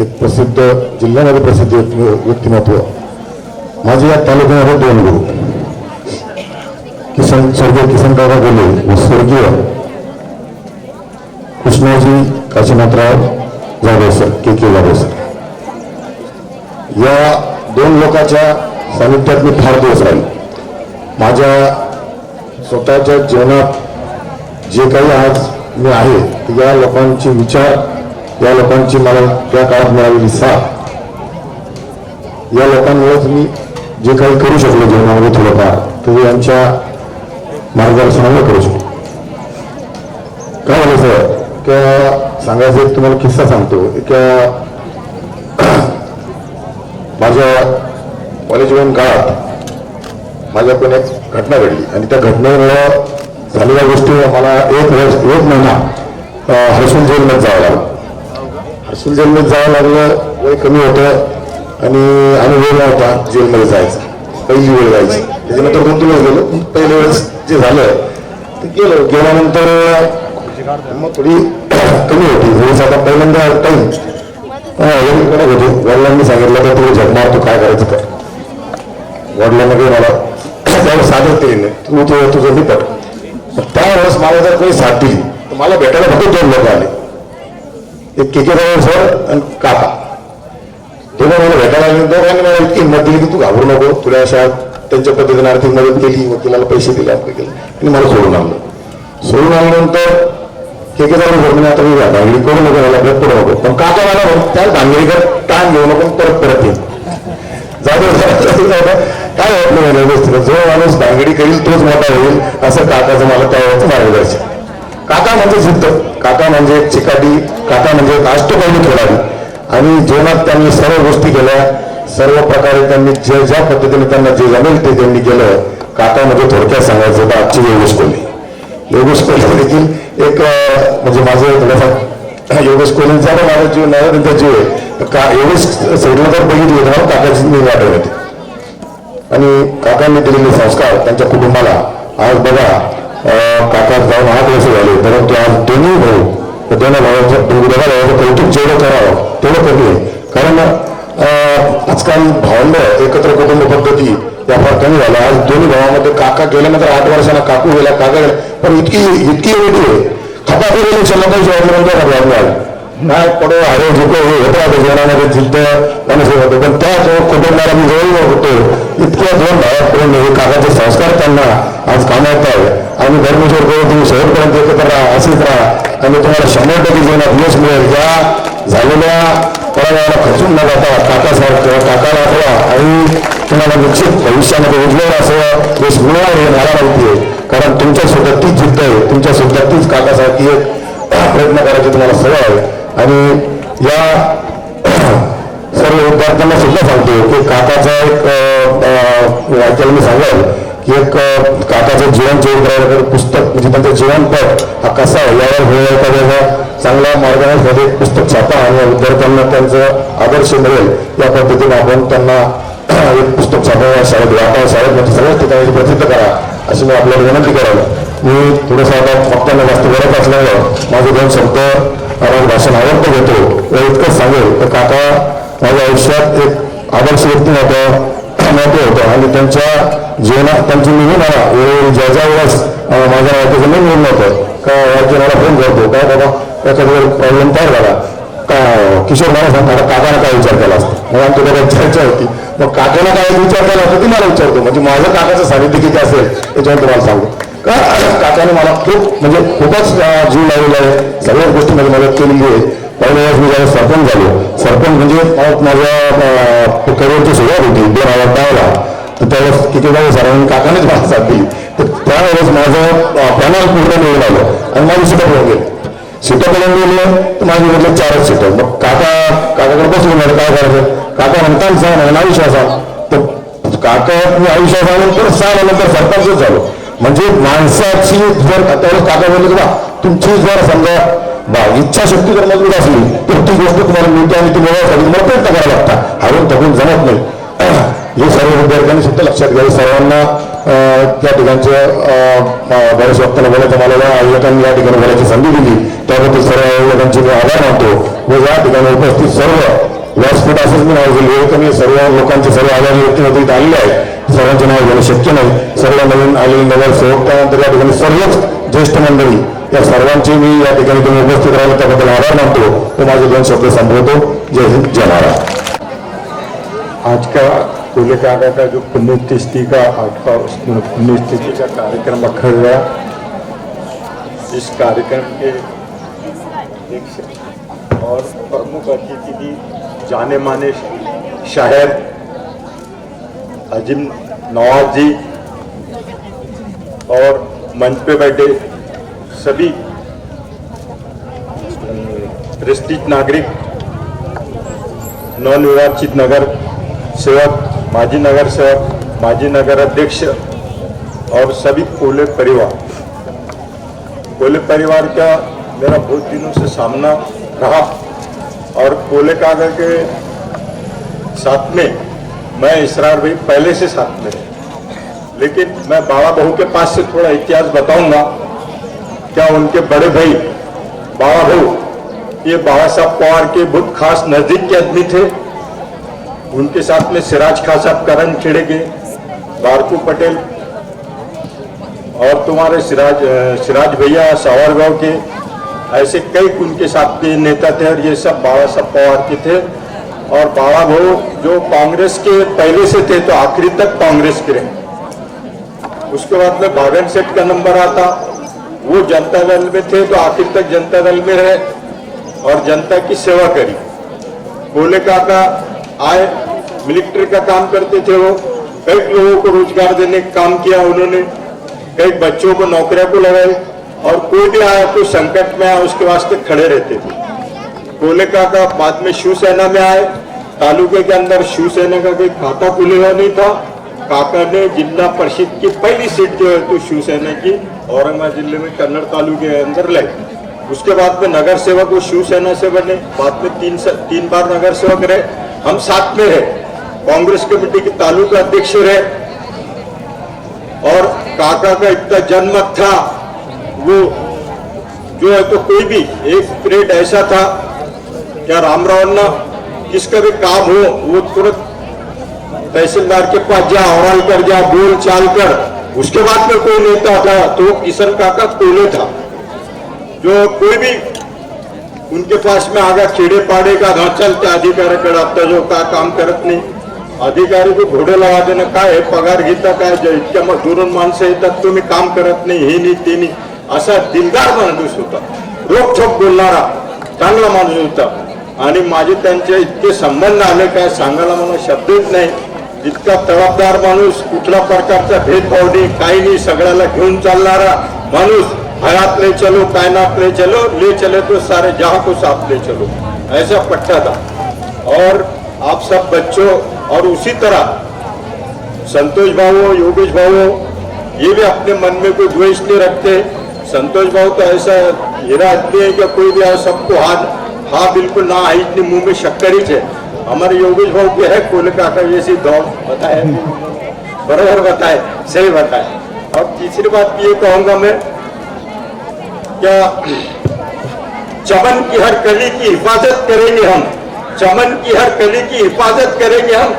एक प्रसिद्ध, जिल्ह्यामध्ये प्रसिद्ध व्यक्तिमत्व. माझे या तालुक्यामध्ये 2 गुरु, स्वर्गीय किसन काका गोले व स्वर्गीय Krishnaji Kashinathrao Jadhav sir, KK Jadhav sir. या 2 लोकांच्या सानिध्यात मी फार दिवस राहील. माझ्या स्वतःच्या जीवनात जे काही आज मी आहे ते या लोकांचे विचार, या लोकांची मला त्या काळात मिळालेली साथ, या लोकांमुळेच मी जे काही करू शकलो जीवनामध्ये थोडंफार ते यांच्या मार्गदर्शनाने करू शकतो. काय झालं सर किंवा सांगायचं एक तुम्हाला किस्सा सांगतो. माझ्या कॉलेजवरून काळात माझ्याकडून एक घटना घडली आणि त्या घटनेमुळं झालेल्या गोष्टी मला एक महिना हर्सूल जेलमध्ये जावं लागलं. हर्सूल जेलमध्ये जावं लागलं, वय कमी होतं आणि अनुभव नव्हता जेलमध्ये जायचा. पहिली वेळ जायची, त्याच्यानंतर 2-3 वेळ गेलो. पहिल्या वेळेस जे झालं ते गेल्यानंतर मग थोडी कमी होती. जवळच आता पहिल्यांदा टाईम कडक होती. वडिलांनी सांगितलं तर तुला झटणार, तू काय करायचं कर. वडिलांना काही मला त्यावेळेस साधत केली नाही, तू तुझं निपट. त्यावेळेस मला जर कोणी साथ दिली तर मला भेटायला फक्त 2 लोक आले, एक केकेदार सर आणि काका. तेव्हा मला भेटायला आले. दोघांनी मला इतकी हिंमत दिली की तू घाबरू नको, तुला अशा त्यांच्या पद्धतीने आर्थिक मदत केली, वकिलाला पैसे दिले, आपलं केलं आणि मला सोडून आणलं. सोडून आल्यानंतर केकेदार म्हणे आता मी भांगडी करू नको, मला भेट पडू नको. पण काका मला त्या भांगडीकर ताण घेऊ नको, परत येईल. काय होत नाही व्यवस्थित. जो माणूस भांगडी करील तोच मोठा होईल, असं काकाचं मला त्यावेळेचं मार्गदर्शन. काका म्हणजे जिद्द, काका म्हणजे चिकाटी, काका म्हणजे अष्टपैलू खेळाडू. आणि जीवनात त्यांनी सर्व गोष्टी केल्या, सर्व प्रकारे त्यांनी ज्या पद्धतीने त्यांना जे जमेल ते त्यांनी केलं. काका म्हणजे थोडक्यात सांगायचं तर आजची योगेश कोहली देखील एक म्हणजे माझं थोडंफार योगेश कोहलीचा पण माझा जीव नाही, त्यांचा जीव आहे. योगेश सैडला जर बघितलं तर काकाची मी वाटत होती. आणि काकांनी दिलेले संस्कार त्यांच्या कुटुंबाला आज बघा, काका जाऊन 8 वर्ष झाले, परंतु आज दोन्ही भावांचं कौतुक जेवढं करावं तेवढं कमी आहे. कारण आजकाल भावंड एकत्र कुटुंब पद्धती या फार कमी झाल्या. आज दोन्ही भावामध्ये काका गेल्यानंतर 8 वर्षांना काकू गेला, काका गेला, पण इतकी वेगळी आहे. खपाटी इलेक्शनला काही शिवाय नाही पडो अरे झुको हे होतं जीवनामध्ये जिद्द माणूस होतं. पण त्या कुटुंबाला मी जवळ होतो. इतक्या 2 भावाकडून हे काकाचे संस्कार त्यांना आज कामावत आहे. आणि धर्मेश्वर करून तुम्ही शेवटपर्यंत एकत्र राहा, असेच राहा आणि तुम्हाला 100% जीवनात यश मिळेल. या झालेल्या पराभवाला खचून न जाता काकासारखं काकाला ठेवा आणि तुम्हाला निश्चित भविष्यामध्ये उज्ज्वल असं यश मिळणार हे मला माहिती आहे. कारण तुमच्या सुद्धा तीच जिद्द आहे, तुमच्या सुद्धा तीच काकासारखी एक प्रयत्न करायची तुम्हाला सवय आहे. आणि या सर्व विद्यार्थ्यांना सुद्धा सांगतो की काकाचा एक वाक्याला मी सांगेल की एक काकाचं जीवन चरित्र पुस्तक म्हणजे त्यांचं जीवनपट हा कसा आहे यावर एखाद्या चांगल्या मार्गामध्ये पुस्तक छापा आणि विद्यार्थ्यांना त्यांचं आदर्श मिळेल या पद्धतीने आपण त्यांना एक पुस्तक छापा शाळेत वाटा शाळेमध्ये सगळ्याच ठिकाणी प्रसिद्ध करा अशी मी आपल्याला विनंती करायला. मी थोडंसं आता वक्त्यांना जास्त गरज असल्यामुळं माझे 2 शब्द भाषण आवडतं घेतो व इतकंच सांगेल तर काका माझ्या आयुष्यात एक आदर्श व्यक्तिमत्व होतं आणि त्यांच्या जीवनात त्यांची निघून मला ज्या वेळेस माझ्या वाटेचं नाही निघून नव्हतं का वाक्य मला फोन करतो काय बाबा एखाद्या प्रॉब्लेम तयार झाला का किशोर मला सांगता काकाने काय विचार केला असतो. मग आमची काही चर्चा होती. मग काकाने काय विचार केला असतो ती मला विचारतो. म्हणजे माझं काकाचं सानिध्य किती असेल याच्यावर तुम्हाला सांगू का काकाने मला खूपच जीव लावलेला आहे. सगळ्याच गोष्टीमध्ये मदत केलेली आहे. पहिल्या वेळेस मी ज्यावेळेस सरपंच झालो, सरपंच म्हणजे माझ्या करिअरची सुरुवात होती 2010ला. तर त्यावेळेस किती वेळेस सरांनी काकानेच मला साथ दिली. तर त्यावेळेस माझं पॅनल पूर्ण निवडून आलं आणि माझी सीटं पळून गेली. सीटं पळून गेलं तर माझी म्हटलं 4च सीटं. मग काकाकडे बसून काय करायचं. काका म्हणतात सांग अविश्वासा. तर काका मी अविश्वासानंतर 6 नंतर सरपंचच झालो. म्हणजे माणसाची जर त्यावेळेस काका बोलले बा तुमची जर समजा इच्छाशक्ती जर मजबूत असली तर ती गोष्ट तुम्हाला मिळते आणि ती मिळवण्यासाठी तुम्हाला प्रयत्न करावा लागता. हारून थकून जमत नाही. हे सर्व विद्यार्थ्यांनी सुद्धा लक्षात घ्यावे. सर्वांना त्या ठिकाणचे बऱ्याच वक्त्यांना बोलायचं मला आयोजकांनी या ठिकाणी बोलायची संधी दिली त्याबद्दल सर्व आयोजकांचे मी आभार मानतो. व या ठिकाणी उपस्थित सर्व व्यासपीठ असंच मी नाव दिले. सर्व लोकांचे सर्व आलेले व्यक्तिमत्व इथे आलेले आहेत. सर्वांचे नाव घेणं शक्य नाही. सर्व नवीन आलेले नगरसेवक त्यानंतर या ठिकाणी सर्वच ज्येष्ठ मंडळी या सर्वांचे मी या ठिकाणी तुम्ही उपस्थित राहिला त्याबद्दल आभार मानतो. तो माझे 2 शब्द संपवतो. जय हिंद, जय महाराज. आज का कोले काका का जो पुण्यतिथि का 8वां पुण्यतिथि का कार्यक्रम रखा गया, इस कार्यक्रम के अध्यक्ष और प्रमुख अतिथि भी जाने माने शायर अजीम नवाज जी और मंच पे बैठे सभी प्रेस्टीज नागरिक, नवनिर्वाचित नगर सेवक, माजी नगर सेवक, माजी नगर अध्यक्ष और सभी कोले परिवार का मेरा बहुत दिनों से सामना रहा और कोले काका के साथ में मैं इसरार भाई पहले से साथ में, लेकिन मैं बाबा बहू के पास से थोड़ा इतिहास बताऊंगा। क्या उनके बड़े भाई बाबा बहू ये बाबा साहब पवार के बहुत खास नजदीक के आदमी थे। उनके साथ में सिराज खां साहब करण खेड़े के, बारकू पटेल और तुम्हारे सिराज भैया सावर गांव के, ऐसे कई उनके साथ के नेता थे और ये सब बाबा साहब पवार के थे। और बाबा बहू जो कांग्रेस के पहले से थे तो आखिरी तक कांग्रेस के रहे। उसके बाद में भागन सेठ का नंबर आता, वो जनता दल में थे तो आखिर तक जनता दल में रहे और जनता की सेवा करी। कोले काका आए, मिलिट्री का काम करते थे, वो कई लोगों को रोजगार देने का काम किया उन्होंने, कई बच्चों को नौकरियां को लगाई और कोई भी आया कोई संकट में आया उसके वास्ते खड़े रहते थे। कोले काका बाद में शिवसेना में आए, तालुके के अंदर शिवसेना का कोई खाता खुले हुआ नहीं था। काका ने जिला परिषद की पहली सीट जो है तो शिवसेना की औरंगाबाद जिले में कन्नड़ तालुके के अंदर लाई। उसके बाद में नगर सेवक वो शिवसेना से बने, बाद में तीन बार नगर सेवक रहे, हम साथ में रहे, कांग्रेस कमेटी के तालुका अध्यक्ष रहे। और काका का इतना जनमत था, वो जो है तो कोई भी एक पीरियड ऐसा था क्या रामराव ना किसका भी काम हो वो तुरंत तहसीलदार के पास जा, हवाल कर जा, बोल चाल कर। उसके बाद में कोई नेता था तो किशन काका कोले था, जो कोई भी उनके पास में आगा खेड़े पाड़े का ना चलते अधिकारी कड़ाता जो का काम करत नाही, अधिकारी को घोडे लगा देणं काय पगार घेता काय इतक्या मजदूर माणसं येतात तुम्ही काम करत नाही, हे नाही ते नाही, असा दिलदार माणूस होता, रोखठोक बोलणारा चांगला माणूस होता। आणि माझे त्यांचे इतके संबंध आले काय सांगायला मला शब्दच नाही। इतका तळपदार माणूस, कुठल्या प्रकारचा भेदभाव नाही, काही नाही, सगळ्याला घेऊन चालणारा माणूस, हयात ले चलो कायनात ले चलो, ले चले तो सारे जहां को साथ ले चलो, ऐसा पट्टा था। और आप सब बच्चों और उसी तरह संतोष भाऊ, योगेश भाऊ ये भी अपने मन में कोई द्वेष नहीं रखते। संतोष भाऊ तो ऐसा हीरा आदमी है कि कोई भी सबको हाँ बिल्कुल ना आई इतनी मुंह में शक्कर ही है। हमारे योगेश भाऊ के है कोले काका जैसी दौड़ बताए, बराबर बताए, सही बताए। और तीसरी बात ये कहूंगा मैं, क्या चमन की हर कली की हिफाजत करेंगे हम, चमन की हर कली की हिफाजत करेंगे हम,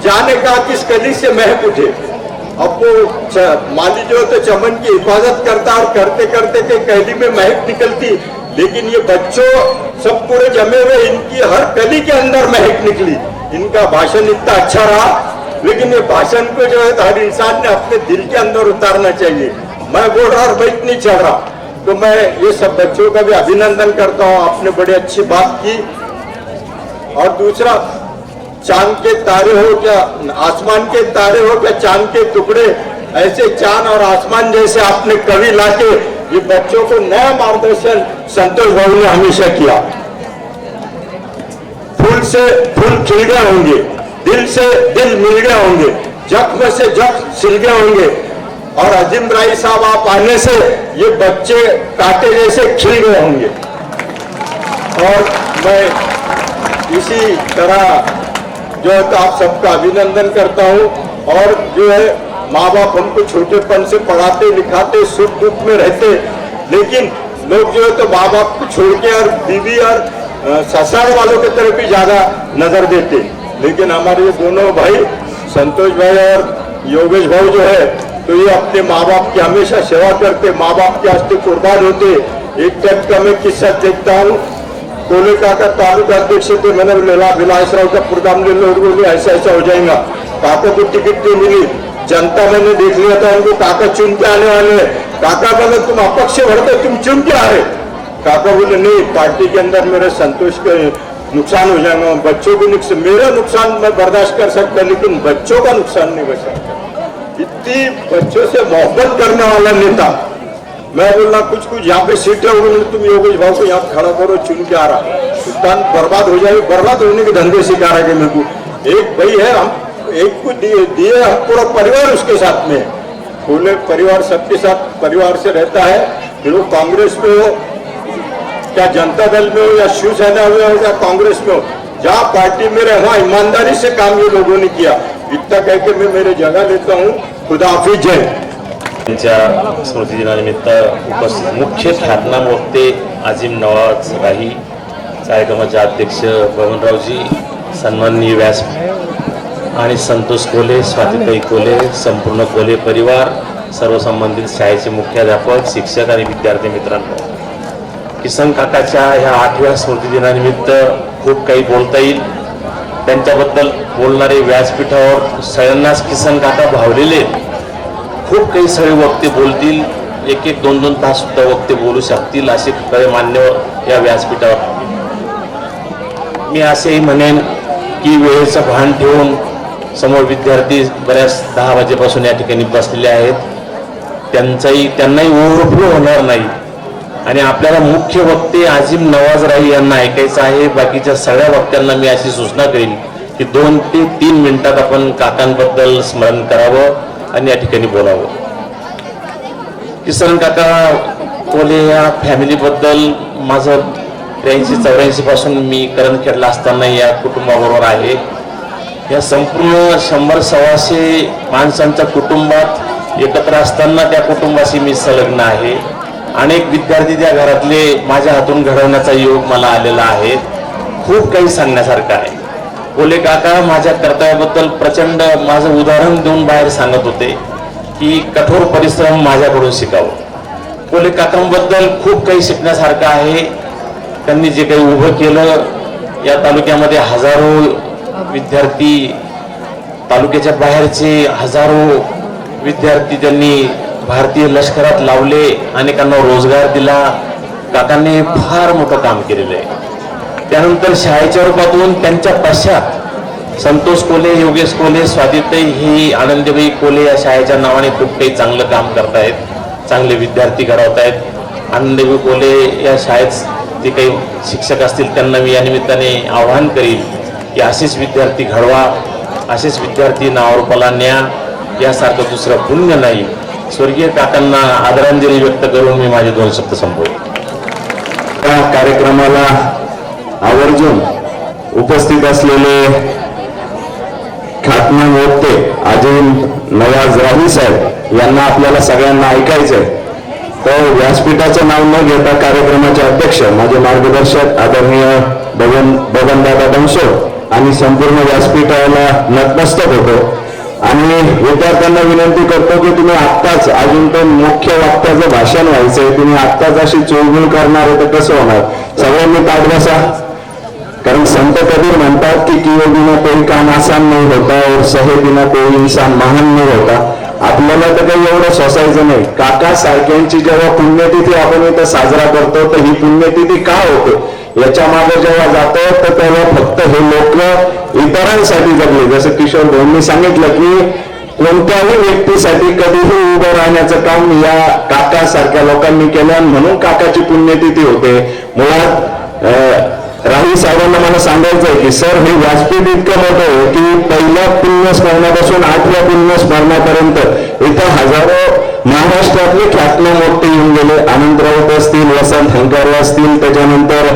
जाने का किस कली से महक उठे। अब वो माली जो तो चमन की हिफाजत करता और करते करते के कली में महक निकलती, लेकिन ये बच्चों सब पूरे जमे हुए, इनकी हर कली के अंदर महक निकली। इनका भाषण इतना अच्छा रहा, लेकिन ये भाषण को जो है हर इंसान ने अपने दिल के अंदर उतारना चाहिए। मैं बोल रहा और बाइक नहीं चढ़ रहा, तो मैं ये सब बच्चों का भी अभिनंदन करता हूँ, आपने बड़ी अच्छी बात की। और दूसरा, चांद के तारे हो क्या, आसमान के तारे हो क्या, चांद के टुकड़े, ऐसे चांद और आसमान जैसे आपने कवि लाके ये बच्चों को नया मार्गदर्शन संतोष भाऊ ने हमेशा किया। फूल से फूल खिल गए होंगे, दिल से दिल मिल गए होंगे, जख्म से जख्म सिल गए होंगे, और अजीम राय साहब आप आने से ये बच्चे कांटे जैसे खिल गए होंगे। और मैं इसी तरह जो है तो आप सबका अभिनंदन करता हूँ। और जो है माँ बाप हमको छोटेपन से पढ़ाते लिखाते सुख दुख में रहते, लेकिन लोग जो है तो माँ बाप को छोड़ के और बीवी और ससुराल वालों की तरफ भी ज्यादा नजर देते। लेकिन हमारे ये दोनों भाई संतोष भाई और योगेश भाई जो है तो ये अपने माँ बाप की हमेशा सेवा करते, माँ बाप के वास्ते कुर्बान होते। एक टाइप का मैं किस्सा देखता हूँ, कोले काका तालुका अध्यक्ष थे, मैंने विलास राव का प्रोग्राम ले लो, बोले ऐसा ऐसा हो जाएगा, काका को टिकट क्यों मिली? जनता मैंने देख लिया था उनको काका चुन के आने वाले हैं। काका बोले तुम अपक्ष भरते, तुम चुन के आ रहे? काका बोले नहीं, पार्टी के अंदर मेरे संतोष का नुकसान हो जाएगा, बच्चों को नुकसान, मेरा नुकसान मैं बर्दाश्त कर सकता लेकिन बच्चों का नुकसान नहीं कर सकता। इतनी बच्चों से मोहब्बत करने वाला नेता। मैं बोलना कुछ यहाँ पे सीटें होगी, तुम योगेश भाव को यहाँ खड़ा करो, चुन के आ रहा, सुल्तान बर्बाद हो जाएगी, बर्बाद होने के धंधे सिखा रहा है। मेरे को एक भाई है, हम एक को दिए हम पूरा परिवार उसके साथ में, पूरे परिवार सबके साथ परिवार से रहता है। फिर वो कांग्रेस में हो, क्या जनता दल में हो, या शिवसेना में हो, या कांग्रेस में हो, जहाँ पार्टी में रहे वहाँ ईमानदारी से काम ये लोगों ने किया। इतना कह के मैं मेरे जगह लेता हूँ। खुदा हाफिज, जय। त्यांच्या स्मृतिदिनानिमित्त उपस्थित मुख्य ख्यातनाम वक्ते आजिम नवाज राही, कार्यक्रमाचे अध्यक्ष बबनरावजी, सन्माननीय व्यास आणि संतोष कोले, स्वातीताई कोले, संपूर्ण कोले परिवार, सर्व संबंधित शाळेचे मुख्याध्यापक, शिक्षक आणि विद्यार्थी मित्रांनो, किसन काकाच्या ह्या 8व्या स्मृतिदिनानिमित्त खूप काही बोलता येईल. त्यांच्याबद्दल बोलणारे व्यासपीठावर सगळ्यांनाच किसन काका भावलेले. खूप काही सगळे वक्ते बोलतील, एक एक दोन दोन तास सुद्धा वक्ते बोलू शकतील असे काही मान्यवर या व्यासपीठावर. मी असेही म्हणेन की वेळेचं भान ठेवून समोर विद्यार्थी बऱ्याच 10 वाजेपासून या ठिकाणी बसलेले आहेत, त्यांनाही ओव्हरफ्लो होणार नाही. आणि आपल्याला मुख्य वक्ते आजिम नवाज राही यांना ऐकायचं आहे. बाकीच्या सगळ्या वक्त्यांना मी अशी सूचना करेन की 2 ते 3 मिनिटात आपण काकांबद्दल स्मरण करावं आणि या ठिकाणी बोलावं. किसन काका कोले या फॅमिलीबद्दल माझं 83-84 पासून मी करंजखेडला असताना या कुटुंबाबरोबर आहे. या संपूर्ण 100-125 माणसांच्या कुटुंबात एकत्र असताना त्या कुटुंबाशी मी संलग्न आहे. अनेक विद्यार्थी त्या घरातले माझ्या हातून घडवण्याचा योग मला आलेला आहे. खूप काही सांगण्यासारखं आहे. कोले काका माझ्या कर्तव्याबद्दल प्रचंड माझं उदाहरण देऊन बाहेर सांगत होते की कठोर परिश्रम माझ्याकडून शिकावं. कोले काकांबद्दल खूप काही शिकण्यासारखं आहे. त्यांनी जे काही उभं केलं, या तालुक्यामध्ये हजारो विद्यार्थी, तालुक्याच्या बाहेरचे हजारो विद्यार्थी त्यांनी भारतीय लष्करात लावले, अनेकांना रोजगार दिला. काकांनी फार मोठं काम केलेलं आहे. त्यानंतर शाळेच्या रूपातून त्यांच्या पश्चात संतोष कोले, योगेश कोले, स्वादिताई ही आनंदीबाई कोले या शाळेच्या नावाने खूप काही चांगलं काम करतायत, चांगले विद्यार्थी घडवतायत. आनंदीबाई कोले या शाळेत जे काही शिक्षक असतील त्यांना मी या निमित्ताने आवाहन करील की असेच विद्यार्थी घडवा, असेच विद्यार्थी नावारूपाला न्या. यासारखं दुसरं पुण्य नाही. स्वर्गीय काकांना आदरांजली व्यक्त करून मी माझे 2 शब्द संपवतो. या कार्यक्रमाला आवर्जून उपस्थित असलेले ख्यातनाम वक्ते आजिम नवाज राही साहेब यांना आपल्याला सगळ्यांना ऐकायचंय. तर व्यासपीठाचं नाव न घेता कार्यक्रमाचे अध्यक्ष माझे मार्गदर्शक आदरणीय बबनदादा बनसोड आणि संपूर्ण व्यासपीठाला नतमस्तक होतो. आणि विद्यार्थ्यांना विनंती करतो की तुम्ही आत्ताच, अजून तर मुख्य वक्त्याचं भाषण व्हायचंय, तुम्ही आत्ताच अशी चुळबुळ करणार आहे तर कसं होणार. सगळ्यांनी ताट बसा. कारण संत कबीर म्हणतात की किए बिना कोई काम आसान नाही होता और सहे बिना कोई इंसान महान नाही होता. आपल्याला तर काही एवढं सोसायचं नाही. काका सारख्यांची जेव्हा पुण्यतिथी आपण इथं साजरा करतो तर ही पुण्यतिथी का होते याच्या मागे जेव्हा जातो तर तेव्हा फक्त हे लोक इतरांसाठी जगले. जसं किशोर भाऊंनी सांगितलं की कोणत्याही व्यक्तीसाठी कधीही उभं राहण्याचं काम या काका सारख्या लोकांनी केलं, म्हणून काकाची पुण्यतिथी होते. मुळात राही साहेबांना मला सांगायचंय की सर, हे व्यासपीठ इतकं मोठं आहे की पहिल्या पुण्यस्मरणापासून 8व्या पुण्यस्मरणापर्यंत इथं हजारो महाराष्ट्रातले ख्यातनाम वक्ते येऊन गेले. अनंत राऊत असतील, वसंत हंकारे असतील, त्याच्यानंतर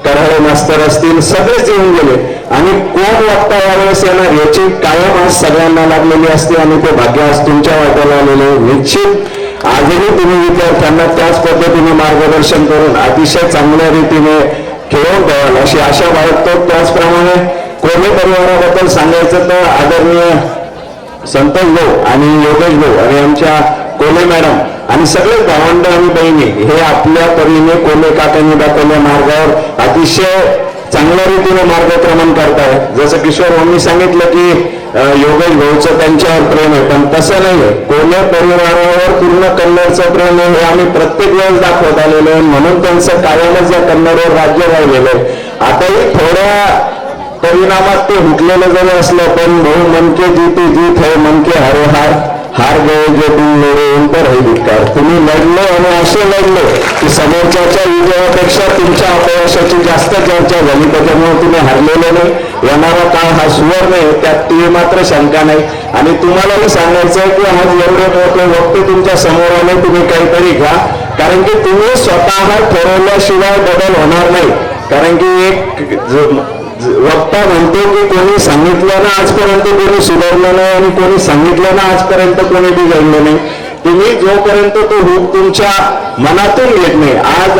कराळे मास्तर असतील, सगळेच येऊन गेले. आणि कोण वक्ता यावेळेस येणार याची कायम आज सगळ्यांना लागलेली असते आणि ते भाग्य आज तुमच्या वाट्याला आलेले. निश्चित आजही तुम्ही विद्यार्थ्यांना त्याच पद्धतीने मार्गदर्शन करून अतिशय चांगल्या रीतीने खेळून ठेवाल अशी आशा बाळगतो. त्याचप्रमाणे कोले परिवाराबद्दल सांगायचं तर आदरणीय संतोष भाऊ आणि योगेश भाऊ आणि आमच्या कोले मॅडम आणि सगळे भावंड आणि बहिणी हे आपल्या परीने कोले काकांनी दाखवल्या मार्गावर अतिशय चांगल्या रीतीने मार्गक्रमण करतायत. जसं की ईश्वर यांनी सांगितलं की योगेश भाऊचं त्यांच्यावर प्रेम आहे, पण तसं नाहीये. कोल्हे परिवारावर पूर्ण कन्नडचं प्रेम आहे हे आम्ही प्रत्येक वेळेस दाखवत आलेलो आहे. म्हणून त्यांचं कायमच या कन्नडवर राज्य राहिलेलं आहे. आताही थोड्या परिणामात ते हुकलेलं जरी असलं, पण भाऊ मनके जीती जीत है, मनके हारे हार, हार गए जो तुम मेरे उन पर है धिक्कार. तुम्ही लढले आणि असे लढले की समोरच्याच्या विजयापेक्षा तुमच्या अपयशाची जास्त चर्चा झाली, त्याच्यामुळे तुम्ही हरलेले नाही. येणारा काळ हा सुवर्ण आहे, त्यात ती मात्र शंका नाही. आणि तुम्हालाही सांगायचं आहे की आज एवढे मोठे वक्ते तुमच्या समोर आले, तुम्ही काहीतरी घ्या, कारण की तुम्ही स्वतः ठरवल्याशिवाय बदल होणार नाही. कारण की एक वक्ता म्हणतो की कोणी सांगितलं ना आजपर्यंत कोणी सुधारलं नाही आणि कोणी सांगितलं ना आजपर्यंत कोणी बिघडलं नाही. तुम्ही जोपर्यंत तो हुक तुमच्या मनातून घेत नाही, आज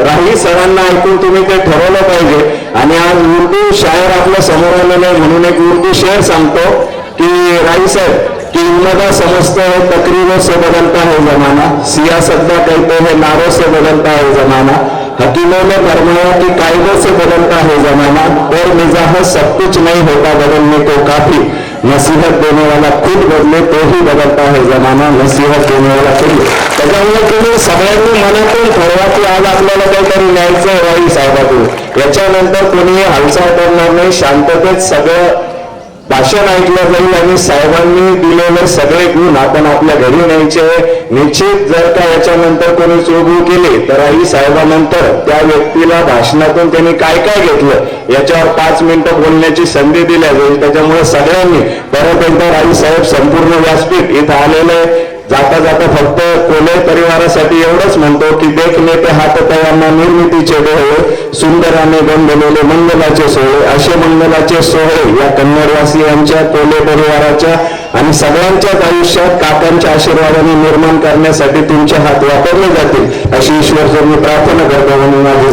राही सरांना ऐकून तुम्ही ते ठरवलं पाहिजे. आणि आज उर्दू शायर आपल्या समोर आलेलं आहे, म्हणून एक उर्दू शेर सांगतो की राही साहेब कि उन्नदा समझते हैं तकरीरों से बदलता है जमाना, सियासत का कहते हैं नारों से बदलता है जमाना, हकीमों ने फरमाया कि कायदों से बदलता है जमाना, और मिजाज सब कुछ नहीं होता बदलने को काफी, नसीहत देने वाला खुद बदले तो ही बदलता है जमाना, नसीहत देने वाला खुद. त्याच्यामुळे तुम्ही सगळ्यांनी मनातून ठरवा की आज आपल्याला काहीतरी न्यायचं आहे राही साहेबातून. याच्यानंतर कोणीही हालचाल करणार नाही, शांततेत सगळं भाषण ऐकलं जाईल आणि साहेबांनी दिलेले सगळे गुण आपण आपल्या घरी न्यायचे. निश्चित जर का याच्यानंतर कोणी चूक केली तर आई साहेबांनंतर त्या व्यक्तीला भाषणातून त्यांनी काय काय घेतलं याच्यावर 5 मिनिटं बोलण्याची संधी दिल्या जाईल. त्याच्यामुळे सगळ्यांनी परत एकदा राई साहेब संपूर्ण व्यासपीठ इथं आलेले, जाता जाता फक्त कोल्हे परिवारासाठी एवढंच म्हणतो की देख नेते हात तयांना निर्मितीचे डोळे, सुंदराने बनवलेले मंगलाचे सोहळे. असे मंगलाचे सोहळे या कन्नडवासियांच्या कोल्हे परिवाराच्या आणि सगळ्यांच्याच आयुष्यात काकांच्या आशीर्वादाने निर्माण करण्यासाठी तुमचे हात वापरले जातील अशी ईश्वर मी प्रार्थना करतो म्हणून माझी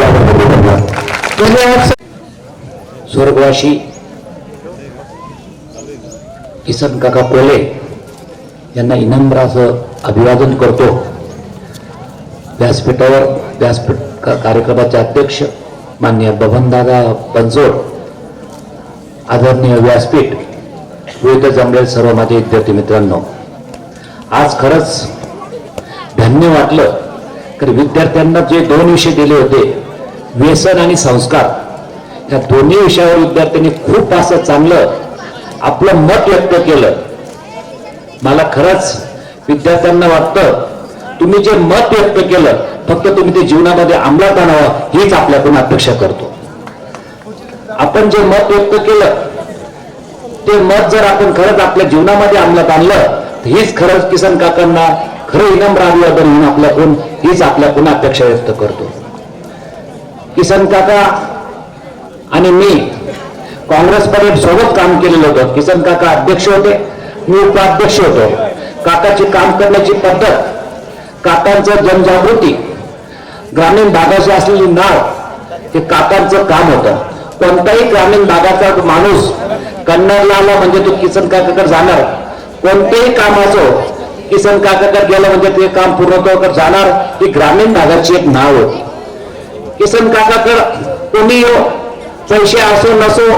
धन्यवाद. स्वर्गवासी किसन काका कोल्हे यांना इनामदार असं अभिवादन करतो. व्यासपीठावर व्यासपीठ कार्यक्रमाचे अध्यक्ष माननीय बबनदादा बनसोड, आदरणीय व्यासपीठ, विविध जमलेले सर्व माझे विद्यार्थी मित्रांनो, आज खरंच धन्य वाटलं की विद्यार्थ्यांना जे 2 विषय दिले होते, व्यसन आणि संस्कार, या दोन्ही विषयावर विद्यार्थ्यांनी खूप असं चांगलं आपलं मत व्यक्त केलं. मला खरंच विद्यार्थ्यांना वाटतं तुम्ही जे मत व्यक्त केलं फक्त तुम्ही ते जीवनामध्ये अंमलात आणावं हीच आपल्याकडून अपेक्षा करतो. आपण जे मत व्यक्त केलं ते मत जर आपण खरंच आपल्या जीवनामध्ये अंमलात आणलं तर हीच खरंच किसन काकांना खरं इनाम अभिवादन म्हणून आपल्याकडून हीच आपल्याकडून अपेक्षा व्यक्त करतो. किसन काका आणि मी काँग्रेसमध्ये सोबत काम केलेलं होतं. किसन काका अध्यक्ष होते, मी उपाध्यक्ष होतो. काकाची काम करण्याची पद्धत, काकांचं जनजागृती, ग्रामीण भागाशी असलेली नाळ हे काकांचं काम होतं. कोणताही ग्रामीण भागाचा माणूस कन्नडला आला म्हणजे तो किसन काकाकडे जाणार. कोणतेही काम असो किसन काकाकडे गेलं म्हणजे ते काम पूर्णत्वाकडे जाणार. ही ग्रामीण भागाची एक नाव होती. किसन काकाकडे कोणी पैसे असो नसो,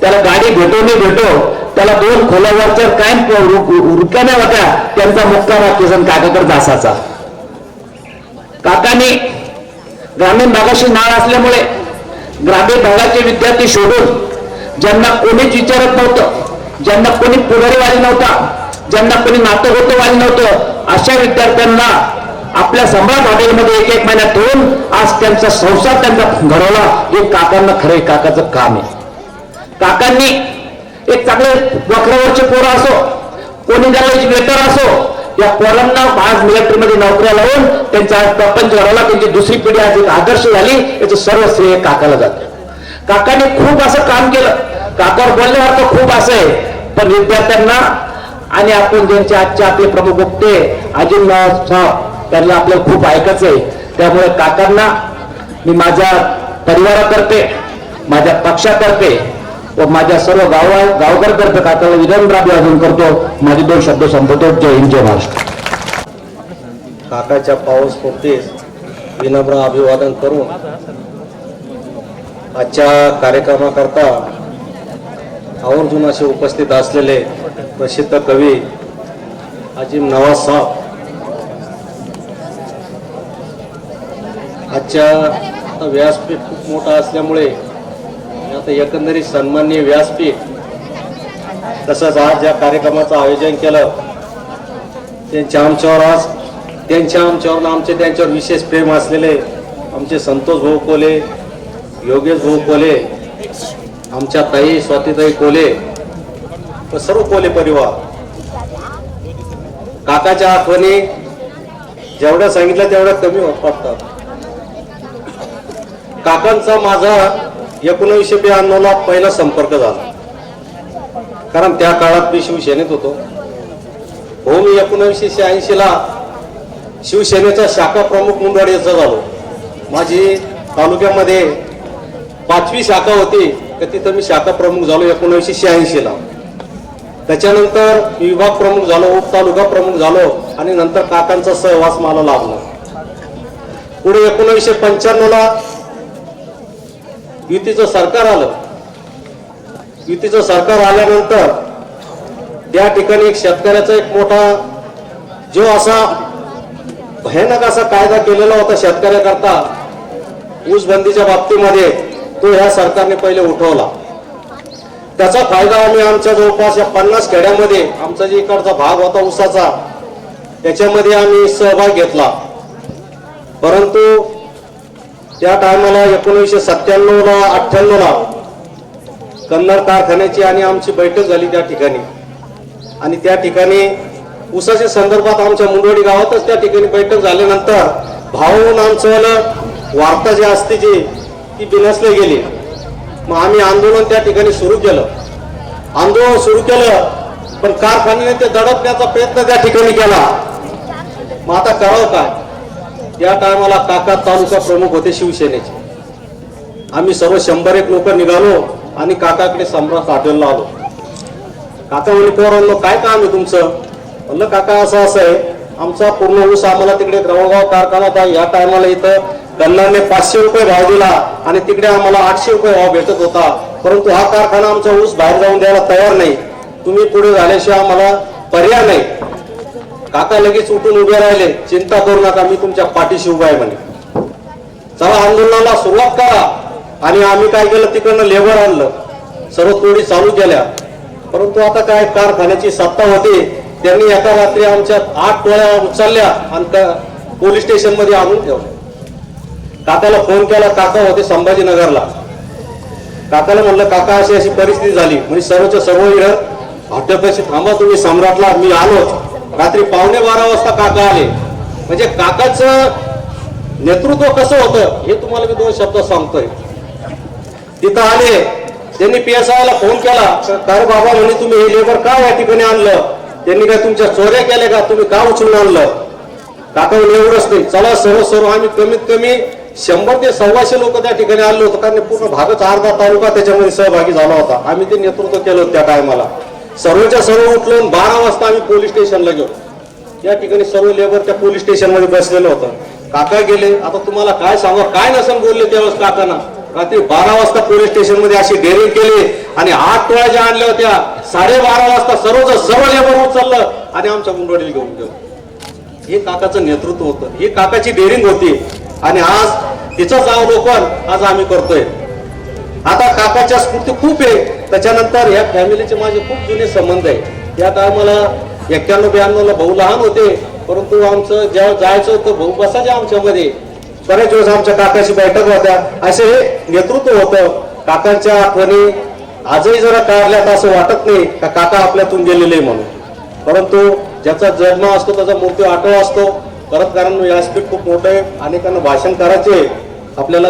त्याला गाडी भेटो नाही भेटो, त्याला 2 खोल्यावरच्या काय रुक्याने होत्या त्यांचा मुक्काम किसन काकाकडे असायचा. काकांनी ग्रामीण भागाशी नाळ असल्यामुळे ग्रामीण भागाचे विद्यार्थी शोधून, ज्यांना कोणीच विचारत नव्हतं, ज्यांना कोणी पुढारीवाली नव्हता, ज्यांना कोणी नातेगोतेवाली नव्हतं, अशा विद्यार्थ्यांना आपल्या सम्राट हॉटेलमध्ये 1-1 महिन्यात ठेवून आज त्यांचा संसार त्यांचा घडवला. हे काकांना खरे काकाचं काम आहे. काकांनी एक चांगले वक्रावरचे पोरं असो, कोणी त्याला वेटर असो, या पोरांना आज मिलिटरीमध्ये नोकऱ्या लावून त्यांचा प्रपंच घडवला. त्यांची दुसरी पिढी आज एक आदर्श झाली. याचं सर्व श्रेय काकाला जातं. काकाने खूप असं काम केलं. काकावर बोलण्यासारखं खूप असं आहे, पण विद्यार्थ्यांना आणि आपण ज्यांचे आजचे आपले प्रमुख वक्ते अजित साहेब त्यांना आपल्याला खूप ऐकायचं आहे. त्यामुळे काकांना मी माझ्या परिवारातर्फे, माझ्या पक्षातर्फे व माझ्या सर्व गावकऱ्यांतर्फे काकाला विनम्र अभिवादन करतो. माझे 2 शब्द संपवतो. जय हिंद, जय महाराष्ट्र. काकाच्या पाऊस पोटीस विनम्र अभिवादन करून आजच्या कार्यक्रमाकरता आवर्जून असे उपस्थित असलेले प्रसिद्ध कवी अजीम नवाज साहेब, आजच्या आता व्यासपीठ खूप मोठा असल्यामुळे आता एकंदरीत सन्माननीय व्यासपीठ तसंच आज या कार्यक्रमाचं आयोजन केलं त्यांच्या आमच्यावर विशेष प्रेम असलेले आमचे संतोष भाऊ कोले, योगेश भाऊ कोले, आमच्या ताई स्वातीताई कोले व सर्व कोले परिवार, काकाच्या आठवणी जेवढ्या सांगितलं तेवढ्या कमी वाटतात. काकांचा माझा 1992 पहिला संपर्क झाला, कारण त्या काळात मी शिवसेनेत होतो. हो, मी 1986 शिवसेनेचा शाखा प्रमुख मुंडवाडीचा झालो. माझी तालुक्यामध्ये 5वी शाखा होती, तर तिथं मी शाखा प्रमुख झालो 1986. त्याच्यानंतर विभाग प्रमुख झालो, उपतालुका प्रमुख झालो आणि नंतर काकांचा सहवास मला लाभला. पुढे 1995 युतीचं सरकार आलं. युतीचं सरकार आल्यानंतर त्या ठिकाणी एक शेतकऱ्याचा एक मोठा जो असा भयानक असा कायदा केलेला होता शेतकऱ्याकरता ऊस बंदीच्या बाबतीमध्ये, तो ह्या सरकारने पहिले उठवला. त्याचा फायदा आम्ही आमच्या जवळपास या 50 खेड्यामध्ये आमचा जे इकडचा भाग होता ऊसाचा त्याच्यामध्ये आम्ही सहभाग घेतला. परंतु त्या टायमाला 1997-98 कन्नड कारखान्याची आणि आमची बैठक झाली त्या ठिकाणी. आणि त्या ठिकाणी ऊसाच्या संदर्भात आमच्या मुंडवाडी गावातच त्या ठिकाणी बैठक झाल्यानंतर भावून आमचं वार्ता जी असते जी ती बिनसली गेली. मग आम्ही आंदोलन त्या ठिकाणी सुरू केलं. आंदोलन सुरू केलं, पण कारखान्याने ते दडपण्याचा प्रयत्न त्या ठिकाणी केला. मग आता करावं काय? या टायमाला काका तालुका प्रमुख होते शिवसेनेचे. आम्ही सर्व 101 लोक निघालो आणि काकाकडे सम्राट हॉटेलला आलो. काका म्हणे, पोरांनो काय काम आहे तुमचं? म्हणलं काका असं आहे, आमचा पूर्ण ऊस आम्हाला तिकडे ग्रवळगाव कारखाना होता. या टायमाला इथं कन्नडने 500 रुपये भाव दिला आणि तिकडे आम्हाला 800 रुपये भाव भेटत होता. परंतु हा कारखाना आमचा ऊस बाहेर जाऊन द्यायला तयार नाही. तुम्ही पुढे झाल्याशिवाय आम्हाला पर्याय नाही. काका लगेच उठून उभे राहिले, चिंता करू नका, मी तुमच्या पाठीशी उभा आहे म्हणे. चला आंदोलनाला सुरुवात करा. आणि आम्ही काय केलं, तिकडनं लेबर आणलं, सर्व तोडी चालू केल्या. परंतु आता काय, कारखान्याची सत्ता होती, त्यांनी एका रात्री आमच्या 8 टोळ्या उचलल्या आणि पोलीस स्टेशन मध्ये आणून ठेवल्या. काकाला फोन केला, काका होते संभाजीनगरला. काकाला म्हणलं, काका अशी अशी परिस्थिती झाली. म्हणजे सर्वच्या सर्व इकडं हॉटेलपाशी थांबा तुम्ही, सम्राटला मी आलो. रात्री 11:15 वाजता काका आले. म्हणजे काकाचं नेतृत्व कसं होतं हे तुम्हाला मी 2 शब्द सांगतोय. तिथं आले, त्यांनी PSI फोन केला, काय बाबा म्हणे तुम्ही हे लेबर का या ठिकाणी आणलं? त्यांनी काय तुमच्या चोऱ्या केल्या का? तुम्ही का उचलून आणलं? काका एवढंच नाही, चला सर्व आम्ही कमीत कमी 100 ते 125 लोक त्या ठिकाणी आले होते, कारण पूर्ण भागच अर्धा तालुका त्याच्यामध्ये सहभागी झाला होता. आम्ही ते नेतृत्व केलं होतं त्या टायमाला. सर्वच्या सर्व उठलून 12 वाजता आम्ही पोलीस स्टेशनला गेलो. या ठिकाणी सर्व लेबर त्या पोलीस स्टेशन मध्ये बसलेलं होतं. काका गेले. आता तुम्हाला काय सांगा, काय नसन बोलले त्यावेळेस काकांना. रात्री 12 वाजता पोलीस स्टेशन मध्ये अशी डेअरिंग केली आणि 8 टोळ्या ज्या आणल्या होत्या 12:30 वाजता सर्व लेबर उचललं आणि आमच्या मुंडवाडीला घेऊन गेलो. हे काकाचं नेतृत्व होतं, ही काकाची डेअरिंग होती. आणि आज तिचंच अवलोकन आज आम्ही करतोय. आता काकाच्या स्फूर्ती खूप आहे. त्याच्यानंतर या फॅमिलीचे माझे खूप जुने संबंध आहे. या टायमाला 91-92 भाऊ लहान होते, परंतु आमचं जेव्हा जायचं होतं भाऊ बसायचे आमच्यामध्ये. बरेच दिवस आमच्या काकाची बैठक होत्या. असे हे नेतृत्व होतं. काकांच्या आठवणी आजही जरा काढल्यात असं वाटत नाही का काका आपल्यातून गेलेले म्हणून. परंतु ज्याचा जन्म असतो त्याचा मृत्यू आठवा असतो. परत कारण व्यासपीठ खूप मोठं आहे, अनेकांना भाषण करायचे, आपल्याला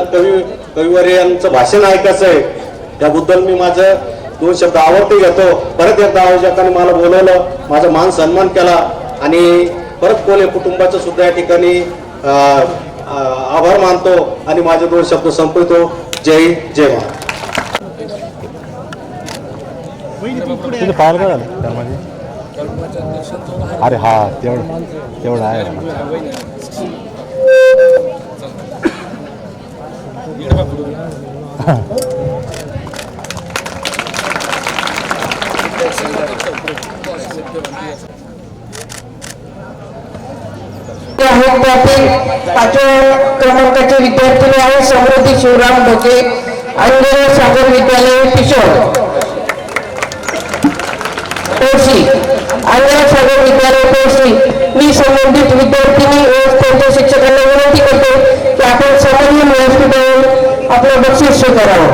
कविवर्य यांचं भाषण ऐकायचं आहे. त्याबद्दल मी माझं 2 शब्द आवडते घेतो. परत एकदा आयोजकांनी मला बोलवलं, माझा मान सन्मान केला आणि परत कोले कुटुंबाचं सुद्धा या ठिकाणी आभार मानतो आणि माझे 2 शब्द संपवतो. जय हिंद, जय महाराष्ट्र. अरे हा तेवढं आहे. आहेत त्यातील 5व्या क्रमांकाचे विद्यार्थी आहेत समृद्धी शिवराम ढोके, अंजनेय सागर विद्यालय किशोर तोशी, अंजनेय सागर विद्यालय तोशी. मी संबंधित विद्यार्थिनी व त्यांच्या शिक्षकांना विनंती करतो की आपण समन्वय व्यासपीठावर आपलं बक्षीस स्वीकारावं.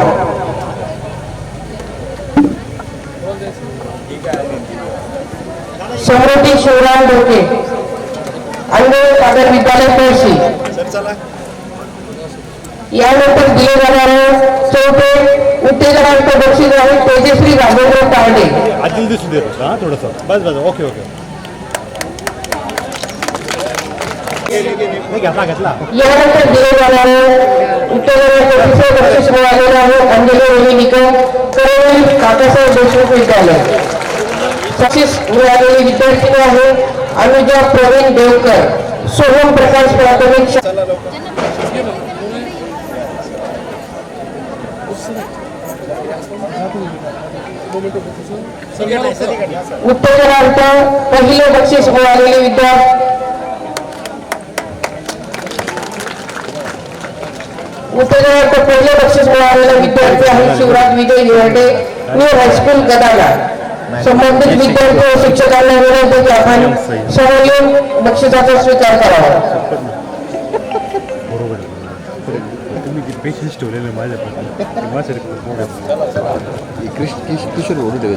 समृद्धी शिवराम ढोके, अंजनेय सागर विद्यालय तोशी. यानंतर दिले जाणारे चौथे उत्तेजनार्थ बक्षीस आहे तेजश्री राजेंद्र तावडे. आतील दिसू देतो हा थोडंसं बस बस ओके ओके घेतला. यानंतर दिले जाणारे उत्तेजनार्थ तिसरे बक्षीस मिळालेले आहे अंजली रोहिणी निकम, करवली काकासाहेब देशमुख विद्यालय. बक्षीस मिळालेली विद्यार्थिनी आहे अनुजा प्रवीण देवकर, सोहम प्रकाश प्राथमिक शाळा. उत्तेजनार्थ पहिले बक्षीस मिळालेले विद्यार्थी उत्तेजनार्थ पहिले बक्षीस मिळालेले विद्यार्थी आहे शिवराज विजय निवडे, न्यू हायस्कूल गदाला. संबंधित विद्यार्थी व शिक्षकांना विनंती की आपण समोर येऊन बक्षिसाचा स्वीकार करावा. पेशन्स ठेवलेले माझ्या किशोर ओढू दे.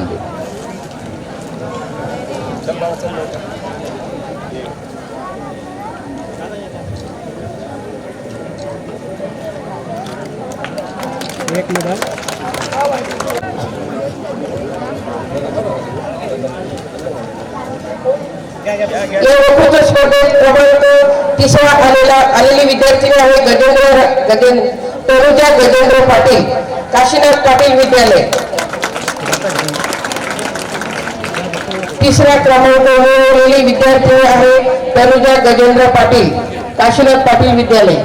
एक मिनिट या वक्तृत्व स्पर्धेत क्रमांक 3 आलेली विद्यार्थिनी आहे तनुजा गजेंद्र पाटील, काशीनाथ पाटील विद्यालय. 3रा क्रमांक मिळवलेली विद्यार्थिनी आहे तनुजा गजेंद्र पाटील, काशीनाथ पाटील विद्यालय.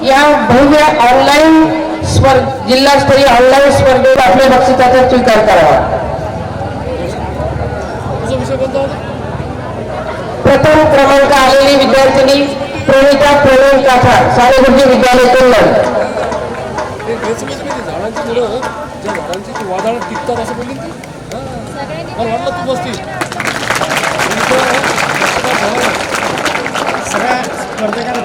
या भव्य ऑनलाईन जिल्हास्तरीय ऑनलाईन स्पर्धेत आपल्या बक्षिसाचा स्वीकार करावा. प्रथम क्रमांक आलेली विद्यार्थिनी प्रणिता प्रवीण काठा, साडेगुरुजी विद्यालय कल्याण. वादळ टिकतात असं बोलली मला वाटलं तू बसती सगळ्या स्पर्धकांना